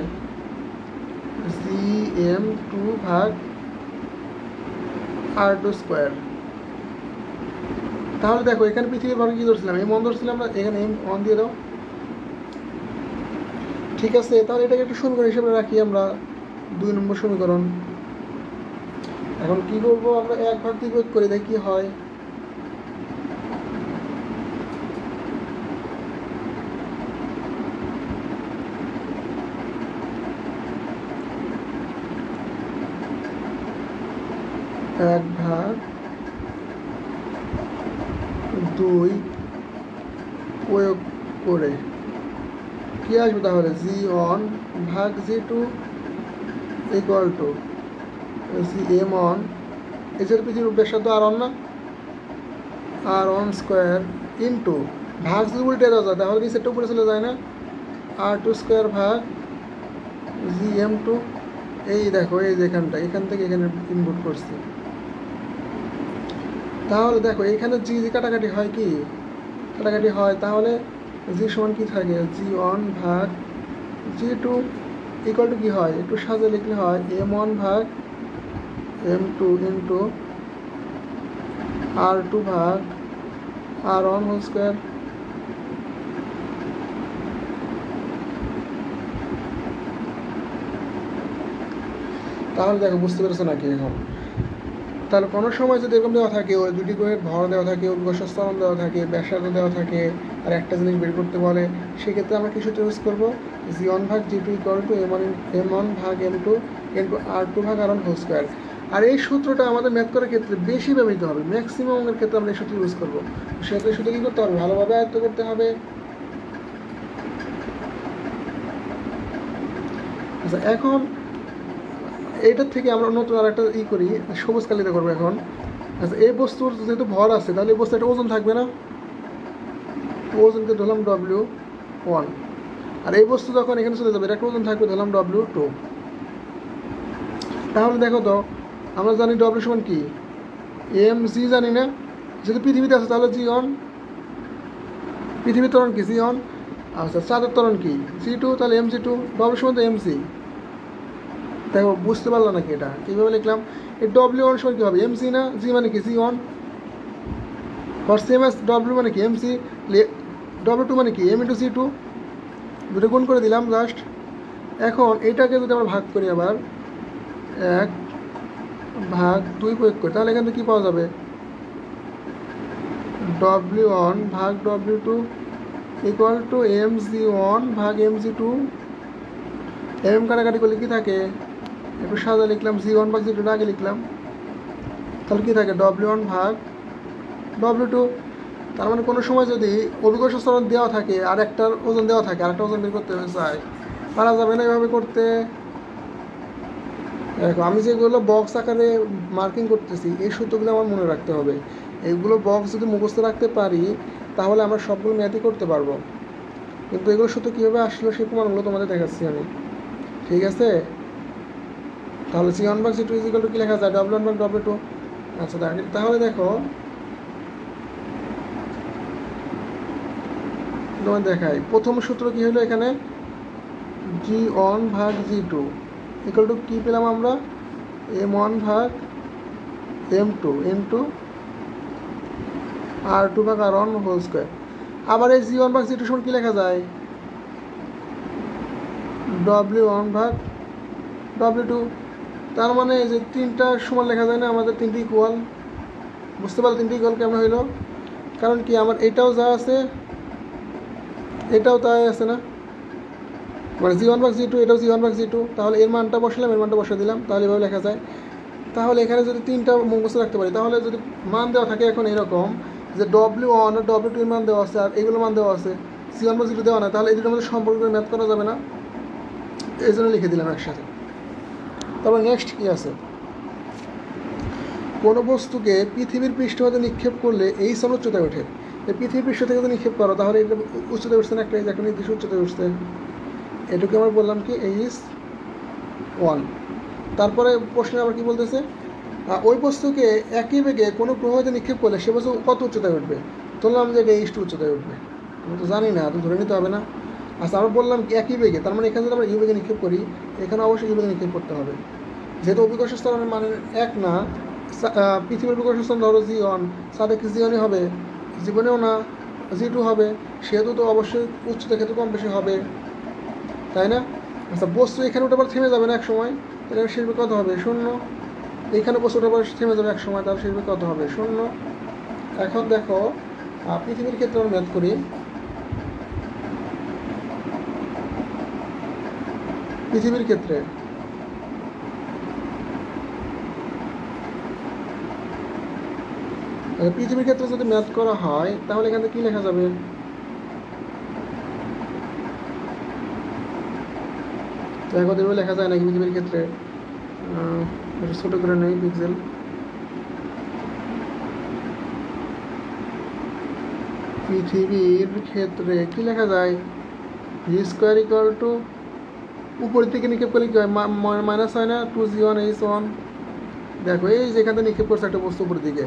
GM2 ভাগ R2 স্কোয়ার। তাহলে দেখো এখানে পৃথিবীর ভর কী ধরছিলাম, M1 ধরছিলাম না, এখানে M1 দিয়ে দাও, ঠিক আছে? তাহলে এটাকে একটা সমীকরণ হিসেবে রাখি আমরা, 2 নম্বর সমীকরণ। এখন কি করবো, আমরা 1 ভাগ 2 প্রয়োগ করে দেখি কি হয়। এক ভাগ 2 প্রয়োগ কী আসবে তাহলে? জি ওয়ান ভাগ G two equal to G M one, এই যে পৃথিবীর ব্যাসার্ধ আর ওয়ান না, আর ওয়ান স্কোয়ার ইন্টু ভাগ যদি উল্টে দেওয়া যায় তাহলে নিচেরটা উপরে চলে যায় না, আর টু স্কোয়ার ভাগ জি এম টু। এই দেখো এই যেখানটা, এখান থেকে এখানে ইনপুট করছি, তাহলে দেখো এখানে জি জি কাটাকাটি হয়, কি কাটাকাটি হয়, তাহলে জি সমান কী থাকে? জি ওয়ান ভাগ জি টু ইকুয়াল টু কী হয়? একটু সাজে লিখলে হয় এম ওয়ান ভাগ M two into R two ভাগ আর ওয়ান হোল স্কোয়ার। তাহলে দেখো বুঝতে পেরেছো নাকি এখন? তাহলে কোনো সময় যদি এরকম দেওয়া থাকে, ওই দুটি গ্রহের ভর দেওয়া থাকে, অভিকর্ষ স্থলন দেওয়া থাকে, ব্যাসার্ধ দেওয়া থাকে, আর একটা জিনিস বের করতে বলে, সেক্ষেত্রে আমরা কিছু ইউজ করবো জি ওয়ান ভাগ G two equal to M one ভাগ M two into R two ভাগ আর ওয়ান হোল স্কোয়ার। আর এই সূত্রটা আমাদের ম্যাথ করার ক্ষেত্রে বেশি ব্যবহৃত হবে, ম্যাক্সিমামের ক্ষেত্রে আমরা এই সূত্র ইউজ করবো। সেক্ষেত্রে সূত্র কী করতে হবে? ভালোভাবে আয়ত্ত করতে হবে। আচ্ছা, এখন এইটার থেকে আমরা নতুন আর একটা করি, সবুজ কালিতে করবো এখন। আচ্ছা, এই বস্তুর যেহেতু ভর আছে, তাহলে এই বস্তু একটা ওজন থাকবে না? ওজনকে ধরলাম ডব্লিউ ওয়ান, আর এই বস্তু যখন এখানে চলে যাবে, এটা একটা ওজন থাকবে, ধরলাম ডব্লিউ টু। তাহলে দেখো তো, আমরা জানি ডব্লিউ সমান কি? এম জি জানি না, যেহেতু পৃথিবীতে আছে তাহলে জি ওয়ান, পৃথিবীর ত্বরণ কি? G one. আচ্ছা, চাঁদের ত্বরণ কি? জি টু, তাহলে এম জি টু, ডব্লিউ সমান তো এম জি। দেখো বুঝতে পারলো নাকি এটা কীভাবে লিখলাম? এই ডব্লিউ ওয়ান সমান কী হবে? এম জি না? জি মানে কি? G one. For same S W মানে কি? M C. ডব্লিউ টু মানে কি? M into G two. দুটো গুণ করে দিলাম জাস্ট। এখন এইটাকে যদি আমরা ভাগ করি, আবার এক ভাগ দুই প্রয়োগ করি, তাহলে এখান থেকে কী পাওয়া যাবে? ডব্লিউ ওয়ান ভাগ W two equal to M G one ভাগ এম জি টু। এম কাটাকাটি করলে কী থাকে? একটু সাজা লিখলাম, জি ওয়ান ভাগ জি টুটা আগে লিখলাম, তাহলে কী থাকে? ডব্লিউ ওয়ান ভাগ ডব্লিউ টু। তার মানে কোনো সময় যদি অভিকর্ষ স্থলন দেওয়া থাকে আর একটার ওজন দেওয়া থাকে, আরেকটা ওজন বের করতে চাই, পারা যাবে না এভাবে করতে? দেখো আমি যেগুলো বক্স আকারে মার্কিং করতেছি, এই সূত্রগুলো আমার মনে রাখতে হবে। এইগুলো বক্স যদি মুখস্থ রাখতে পারি, তাহলে আমরা সবগুলো ম্যাথই করতে পারবো। কিন্তু এগুলো সূত্র কীভাবে আসলো সেই প্রমাণগুলো তোমাদের দেখাচ্ছি আমি, ঠিক আছে? তাহলে জি ওয়ান ভাগ জি টু ইজিক্যাল টু কী লেখা যায়? ডব্লিউ ওয়ান ভাগ ডব্লিউ টু। আচ্ছা, তাহলে দেখো তোমার দেখাই, প্রথম সূত্র কী হলো এখানে? জি ওয়ান ভাগ জি টু ইকুয়াল টু কী পেলাম আমরা? এম ওয়ান ভাগ M two into R two ভাগ আর ওয়ান হোল স্কোয়ার। আবার এই জি ওয়ান ভাগ জি টু সমান কী লেখা যায়? ডব্লিউ ওয়ান ভাগ ডব্লিউ টু। তার মানে এই যে তিনটা সমান লেখা যায় না, আমাদের তিনটি ইকুয়াল। বুঝতে পারলো তিনটি ইকুয়াল কেমন হইলো? কারণ কি, আমার এটাও যা আছে এটাও তাই আছে না, মানে জি ওয়ান ভাগ জি টু, এটাও জি ওয়ান ভাগ জি টু। তাহলে এর মানটা বসালাম, এর মানটা বসে দিলাম, তাহলে এভাবে লেখা যায়। তাহলে এখানে যদি তিনটা মুখস্থ রাখতে পারি, তাহলে যদি মান দেওয়া থাকে এখন এরকম যে ডব্লিউ ওয়ান আর ডব্লিউ টু এর মান দেওয়া আছে, আর এইগুলো মান দেওয়া আছে, জি ওয়ান ভাগ জি টু দেওয়া না, তাহলে এই দুটোর মধ্যে সম্পর্ক করে ম্যাথ করা যাবে না, এই জন্য লিখে দিলাম একসাথে। তারপর নেক্সট কী আছে? কোনো বস্তুকে পৃথিবীর পৃষ্ঠ হতে নিক্ষেপ করলে এই সম উচ্চতায় ওঠে। পৃথিবীর পৃষ্ঠ থেকে যদি নিক্ষেপ করো, তাহলে এটা উচ্চতায় উঠছে না, একটা নির্দিষ্ট উচ্চতায় উঠছে। এটুকু আমরা বললাম কি? H one. তারপরে প্রশ্নে আবার কী বলতেছে? ওই বস্তুকে একই বেগে কোনো গ্রহ হতে নিক্ষেপ করলে সে বস্তু কত উচ্চতায় উঠবে? ধরলাম যে এটা এইচ টু উচ্চতায় উঠবে, আমি তো জানি না, তো ধরে নিতে হবে না। আচ্ছা, আমরা বললাম কি একই বেগে, তার মানে এখানে যদি আমরা ইউ বেগে নিক্ষেপ করি, এখানে অবশ্যই ইউ বেগে নিক্ষেপ করতে হবে, যেহেতু অভিকর্ষ স্থলনের মানে এক না। পৃথিবীর অভিকর্ষ স্থল ধরো জি ওয়ান, সাদে কি জি ওয়ানই হবে? জীবনেও না, জি টু হবে, সেহেতু তো অবশ্যই উচ্চতার ক্ষেত্রে কম বেশি হবে, তাই না? আচ্ছা, বস্তু এখানে ওটা আবার থেমে যাবে না এক সময়, তাহলে শেষ বেগ কত হবে? শূন্য। এইখানে বস্তুটা আবার থেমে যাবে এক সময়, তার শেষ বেগ কত হবে? শূন্য। এখন দেখো পৃথিবীর ক্ষেত্রে আমরা ম্যাথ করি। পৃথিবীর ক্ষেত্রে যদি ম্যাথ করা হয়, তাহলে এখানে কী লেখা যাবে? একদিনও লেখা যায় নাকি পৃথিবীর ক্ষেত্রে? এটা ছোটো করে নেই পিক্সেল। পৃথিবীর ক্ষেত্রে কি লেখা যায়? ভি স্কোয়ার ইকুয়াল টু উপরের দিকে নিক্ষেপ করলে কী হয়? মাইনাস হয় না? 2g1h1। দেখো এই যেখান থেকে নিক্ষেপ করছো একটা বস্তু উপরের দিকে,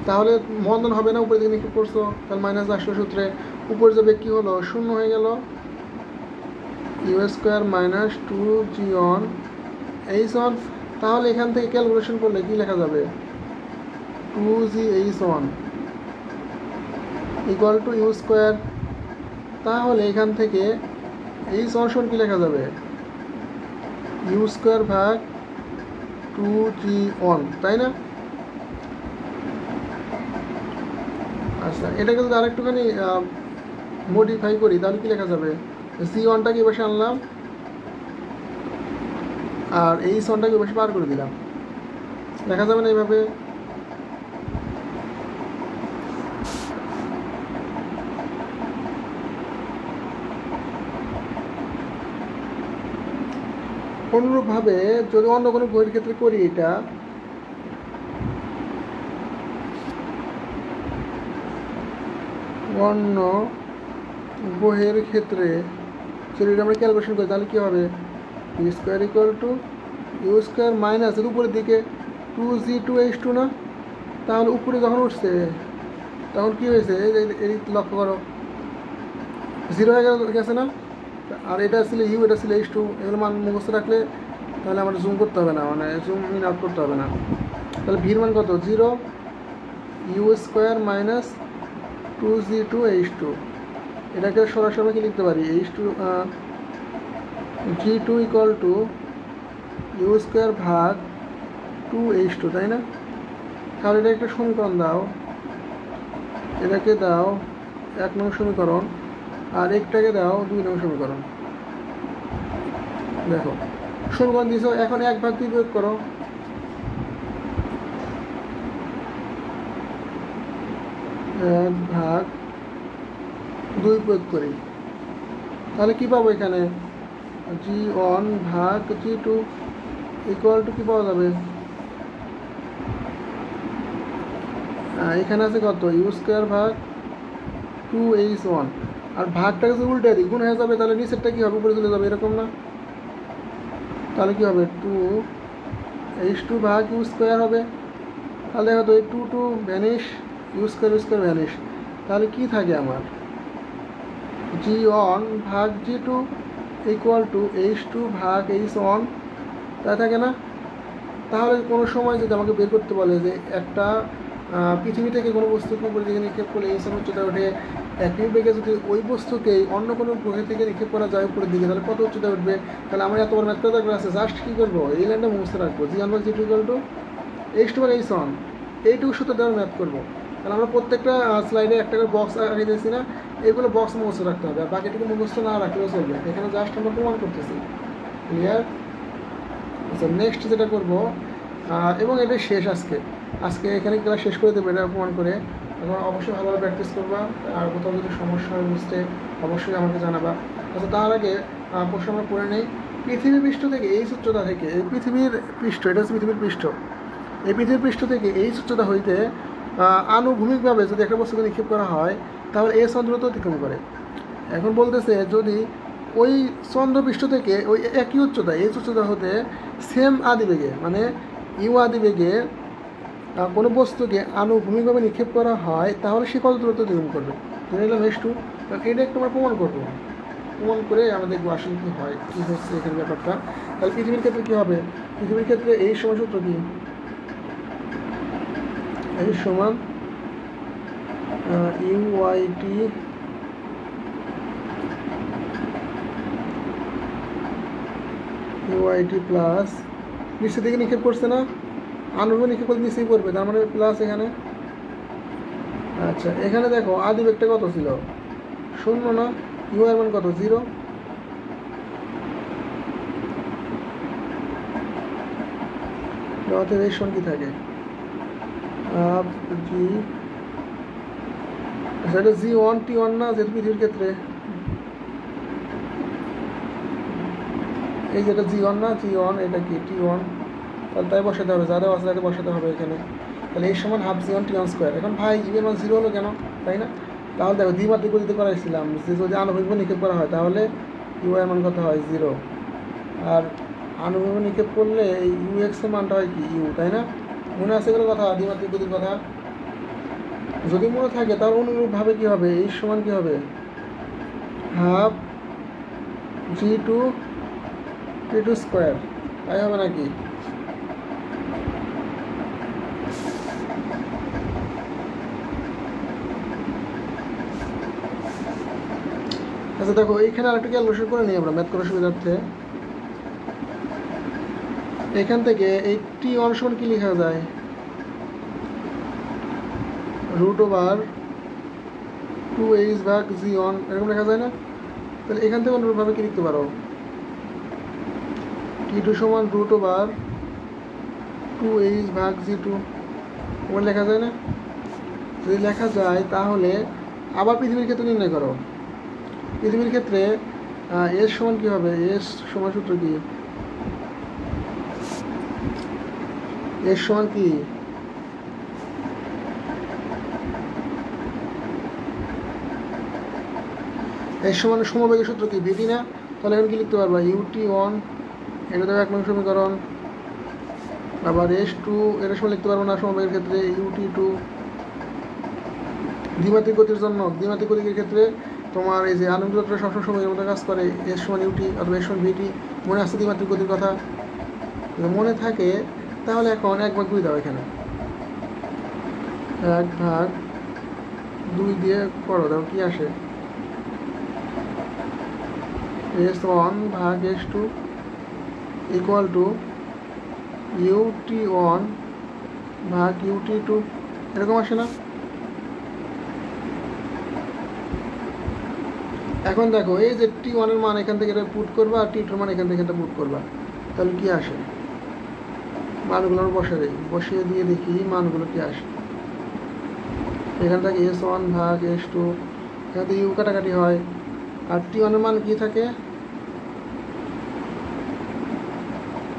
তাহলে বন্ধন হবে না? উপরের দিকে নিক্ষেপ করছো, তাহলে মাইনাস আসলো সূত্রে, উপরে যাবে কী হলো? শূন্য হয়ে গেল। U square minus 2g1h1। তাহলে এখান থেকে ক্যালকুলেশন করলে কি লেখা যাবে? 2gh1 equal to U square. তাহলে এখান থেকে এই সমান কি লেখা যাবে? ইউ স্কোয়ার ভাগ 2g1, তাই না? আচ্ছা, এটাকে যদি আরেকটুখানি মডিফাই করি তাহলে কি লেখা যাবে? g1টাকে বসে আনলাম আর এই সনটাকে বসে পার করে দিলাম, লেখা যাবে না এইভাবে? অনুরূপভাবে যদি অন্য কোনো বইয়ের ক্ষেত্রে করি, এটা অন্য বইয়ের ক্ষেত্রে যদি আমরা ক্যালকুলেশন করি তাহলে কী হবে? U square equal to U square minus এর উপরের দিকে 2g2h2 না? তাহলে উপরে যখন উঠছে তখন কী হয়েছে? এই লক্ষ্য করো, 0 হয়ে গেছে না? আর এটা ছিল ইউ, এটা ছিল h2। এগুলো মান মুখস্থ রাখলে তাহলে আমার জুম করতে হবে না, মানে জুম ইন আউট করতে হবে না। তাহলে ভির মান কত? 0। ইউ স্কোয়ার মাইনাস 2g2h2, এটাকে সরাসরি কি লিখতে পারি? g2 equal to U square ভাগ 2h2, তাই না? তাহলে এটা একটা সমীকরণ দাও, এটাকে দাও 1 নং সমীকরণ, আর একটাকে দাও 2 নং সমীকরণ। দেখো সমীকরণ দিয়েছ, এখন 1/2 প্রয়োগ করো। এক ভাগ 2 প্রয়োগ করি, তাহলে কি পাবো? এখানে g1 ভাগ g2 ইকুয়াল টু কী পাওয়া যাবে? এখানে আছে কত? ইউ স্কোয়ার ভাগ 2h1, আর ভাগটাকে যদি উল্টে দিই গুণ হয়ে যাবে, তাহলে নিচেরটা কী হবে? উপরে চলে যাবে, এরকম না? তাহলে কী হবে? 2h2 ভাগ ইউ স্কোয়ার হবে। তাহলে দেখো তো এই 2 ভ্যানিশ, ইউ স্কোয়ার ভ্যানিশ, তাহলে কী থাকে আমার? g1 ভাগ g2 ইকুয়াল টু h2 ভাগ h1, তাই থাকে না? তাহলে কোনো সময় যদি আমাকে বের করতে বলে যে একটা পৃথিবী থেকে কোনো বস্তুকে উপরে দিকে নিক্ষেপ করলে এই সমান উচ্চতা ওঠে, একই বেগে যদি ওই বস্তুকে অন্য কোনো গ্রহ থেকে নিক্ষেপ করা যায় উপরের দিকে, তাহলে কত উচ্চতা উঠবে? তাহলে আমরা এতবার ম্যাথ করে থাকবে আছে, জাস্ট কী করবো? এই লাইনটা মুছতে রাখবো, g1 ভাগ g2 ইকুয়াল টু h2 ভাগ h1, এইটুকু সূত্র দেওয়ার ম্যাথ করবো। তাহলে আমরা প্রত্যেকটা স্লাইডে একটা করে বক্স আঁকিয়ে দিয়েছি না? এগুলো বক্স মুখস্থ রাখতে হবে, আর বাকিটুকু মুখস্থ না রাখলেও চলবে। এখানে জাস্ট আমরা প্রমাণ করতেছি। ক্লিয়ার? আচ্ছা, নেক্সট যেটা করবো, এবং এটাই শেষ আজকে এখানে ক্লাস শেষ করে দেবো এটা প্রমাণ করে। এখন অবশ্যই ভালোভাবে প্র্যাকটিস করবা, আর কোথাও যদি সমস্যা হয় বুঝতে অবশ্যই আমাকে জানাবা। আচ্ছা, তার আগে প্রশ্ন আমরা পড়ে নেই। পৃথিবীর পৃষ্ঠ থেকে এই উচ্চতা থেকে, এই পৃথিবীর পৃষ্ঠ, এটা হচ্ছে পৃথিবীর পৃষ্ঠ, এই পৃথিবীর পৃষ্ঠ থেকে এই উচ্চতা হইতে আনুভূমিকভাবে যদি একটা বস্তুকে নিক্ষেপ করা হয় তাহলে এই চন্দ্রতা অতিক্রম করে। এখন বলতেছে যদি ওই চন্দ্রপৃষ্ঠ থেকে ওই একই উচ্চতা, এই উচ্চতা হতে সেম আদিবেগে, মানে ইউ আদিবেগে কোনো বস্তুকে আনুভূমিকভাবে নিক্ষেপ করা হয় তাহলে সে কত দূরত্ব অতিক্রম করবে? ধরে নিলাম h2। এটা একটু আমরা প্রমাণ করবো, প্রমাণ করে আমরা দেখবো আসলে কী হয়, কী হচ্ছে এখানে ব্যাপারটা। তাহলে পৃথিবীর ক্ষেত্রে কী হবে? পৃথিবীর ক্ষেত্রে এই সময় সূত্র কি? এই সমান ইউআইটি প্লাস নিচে দিকে নিক্ষেপ করছে না? আনুভূমিক নিক্ষেপ করলে নিচেই পড়বে, তার মানে প্লাস এখানে। আচ্ছা, এখানে দেখো আদিবেগটা কত ছিল? 0 না? ইউ এর মান কত? 0। অতএব এই সমান কি থাকে? জি, আচ্ছা, এটা g1 t1 না? যেহেতু পৃথিবীর ক্ষেত্রে এই যেটা জি1 না, জি1 এটা কি টি1, তাহলে তাই বসাতে হবে, যাদের আছে তাদের বসাতে হবে এখানে। তাহলে এই সমান হাফ জি1 টি1 স্কোয়ার। এখন ভাই ইউ এর মান 0 হলো কেন, তাই না? তাহলে দেখো দ্বিমাত্রিক গতিতে করাইছিলাম যে যদি আনুভূমিক নিক্ষেপ করা হয় তাহলে ইউ এর মান কত হয় 0, আর আনুভূমিক নিক্ষেপ করলে এই ইউ এক্স এর মানটা হয় কি ইউ, তাই না? মনে আছে এগুলো কথা, দ্বিমাত্রিক গতির কথা? যদি মনে থাকে তাহলে অনুরূপভাবে কী হবে, এই সমান কী হবে, হাফ জি2 টি2 স্কোয়ার, তাই হবে নাকি? আচ্ছা দেখো এইখানে আরেকটু ক্যালকুলেশন করে নিই আমরা ম্যাথ করার সুবিধার্থে। এখান থেকে এই টি1 সমান কি লেখা যায়, √2h/g1 এরকম লেখা যায় না? তাহলে এখান থেকে অনুরূপভাবে কি লিখতে পারো, টি2 সমান √2h/g2 ওখানে লেখা যায় না? যদি লেখা যায় তাহলে আবার পৃথিবীর ক্ষেত্রে নির্ণয় করো। পৃথিবীর ক্ষেত্রে এস সমান কী হবে, এস সমান সূত্র কি, এস সমান কি, এর সমান সমবেগের সূত্র কি ভিটি না? তাহলে এখন কি লিখতে পারবা, ut1 এটা দেবে 1 নং সমীকরণ, আবার s2 এটা সময় লিখতে পারবো না সমবেগের ক্ষেত্রে, ut2 দ্বিমাত্রিক গতির জন্য, দ্বিমাত্রিক গতির ক্ষেত্রে তোমার এই যে আনন্দ যাত্রা সবসময় সময়ের মতো কাজ করে, এস সমান ইউটি অথবা এস সমান ভিটি। মনে আসছে দ্বিমাত্রিক গতির কথা? মনে থাকে তাহলে এখন 1/2 দাও, এখানে 1/2 দিয়ে করো, দাও কি আসে, s1/s2 ইকুয়াল টু ut1/ut2 এরকম আসে না? এখন দেখো এই যে টি1 এর মান এখান থেকে এটা পুট করবা, আর টি2 এর মান এখান থেকে এটা পুট করবা, তাহলে কি আসে, মানগুলো বসিয়ে দিয়ে দেখি মানগুলো কি আসে। এখান থেকে s1/s2, এখান থেকে ইউ কাটাকাটি হয়, আর টি1 এর মান কি থাকে,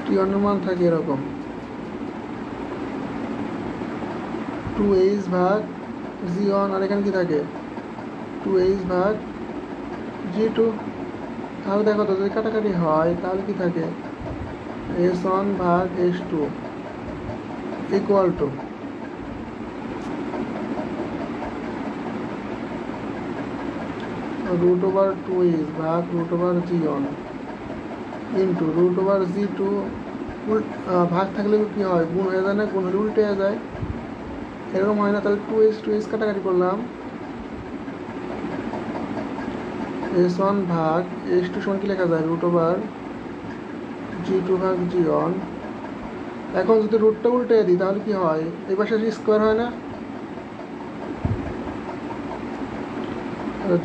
টি1 এর মান থাকে এরকম 2h/g1, আর এখানে কি থাকে 2h/g2। তাহলে দেখো তো যদি কাটাকাটি হয় তাহলে কি থাকে, s1/s2 equal to √2h/√g1 into √g2, ভাগ থাকলে কি হয়, গুণ হয়ে যায় না, গুণ হলে উল্টে যায়, এরকম হয় না? তাহলে 2h কাটাকাটি করলাম, s1/s2 সমান কি লেখা যায়, √g2/g1। এখন যদি রুটটা উল্টে দিই তাহলে কি হয়, এই পাশে স্কোয়ার হয় না,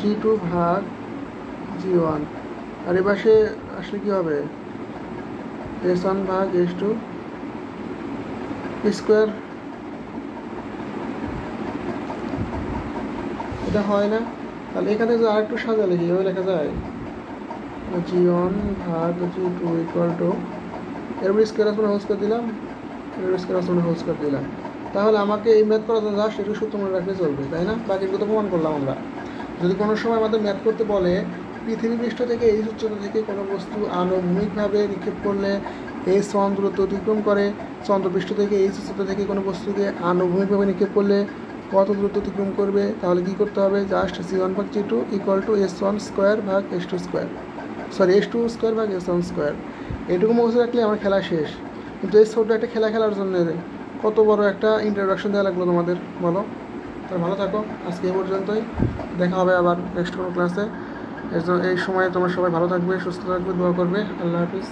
g2/g1, আর এই পাশে আসলে কি হবে, s1/s2 স্কোয়ার। এটা হয় না? তাহলে এখানে যদি আরেকটু সাজালে কীভাবে লেখা যায়, g1/g2 ইকুয়াল টু এর স্কোয়ার আসলে হোজ করে দিলাম, এর স্কোয়ার আসলে হোজ করে দিলাম। তাহলে আমাকে এই ম্যাথ করার জন্য জাস্ট একটু সূত্র মনে রাখলে চলবে, তাই না? বাকিগুলো তো প্রমাণ করলাম আমরা। যদি কোনো সময় আমাদের ম্যাথ করতে বলে পৃথিবী পৃষ্ঠ থেকে এই উচ্চতা থেকে কোনো বস্তু আনুভূমিকভাবে নিক্ষেপ করলে এই সমান দূরত্ব অতিক্রম করে, চন্দ্রপৃষ্ঠ থেকে এই উচ্চতা থেকে কোনো বস্তুকে আনুভূমিকভাবে নিক্ষেপ করলে কত দূরত্ব অতিক্রম করবে, তাহলে কী করতে হবে, just g1/g2 equal to s1/s2 square, sorry s2/s1 square, এটুকু মুখস্থ রাখলে আমার খেলা শেষ। কিন্তু এই ছোটো একটা খেলা খেলার জন্য কত বড় একটা ইন্ট্রোডাকশন দেওয়া লাগলো তোমাদের, বলো? তাহলে ভালো থাকো, আজকে এই পর্যন্তই, দেখা হবে আবার নেক্সট কোনো ক্লাসে। এই সময় তোমরা সবাই ভালো থাকবে, সুস্থ থাকবে, দোয়া করবে। আল্লাহ হাফিজ।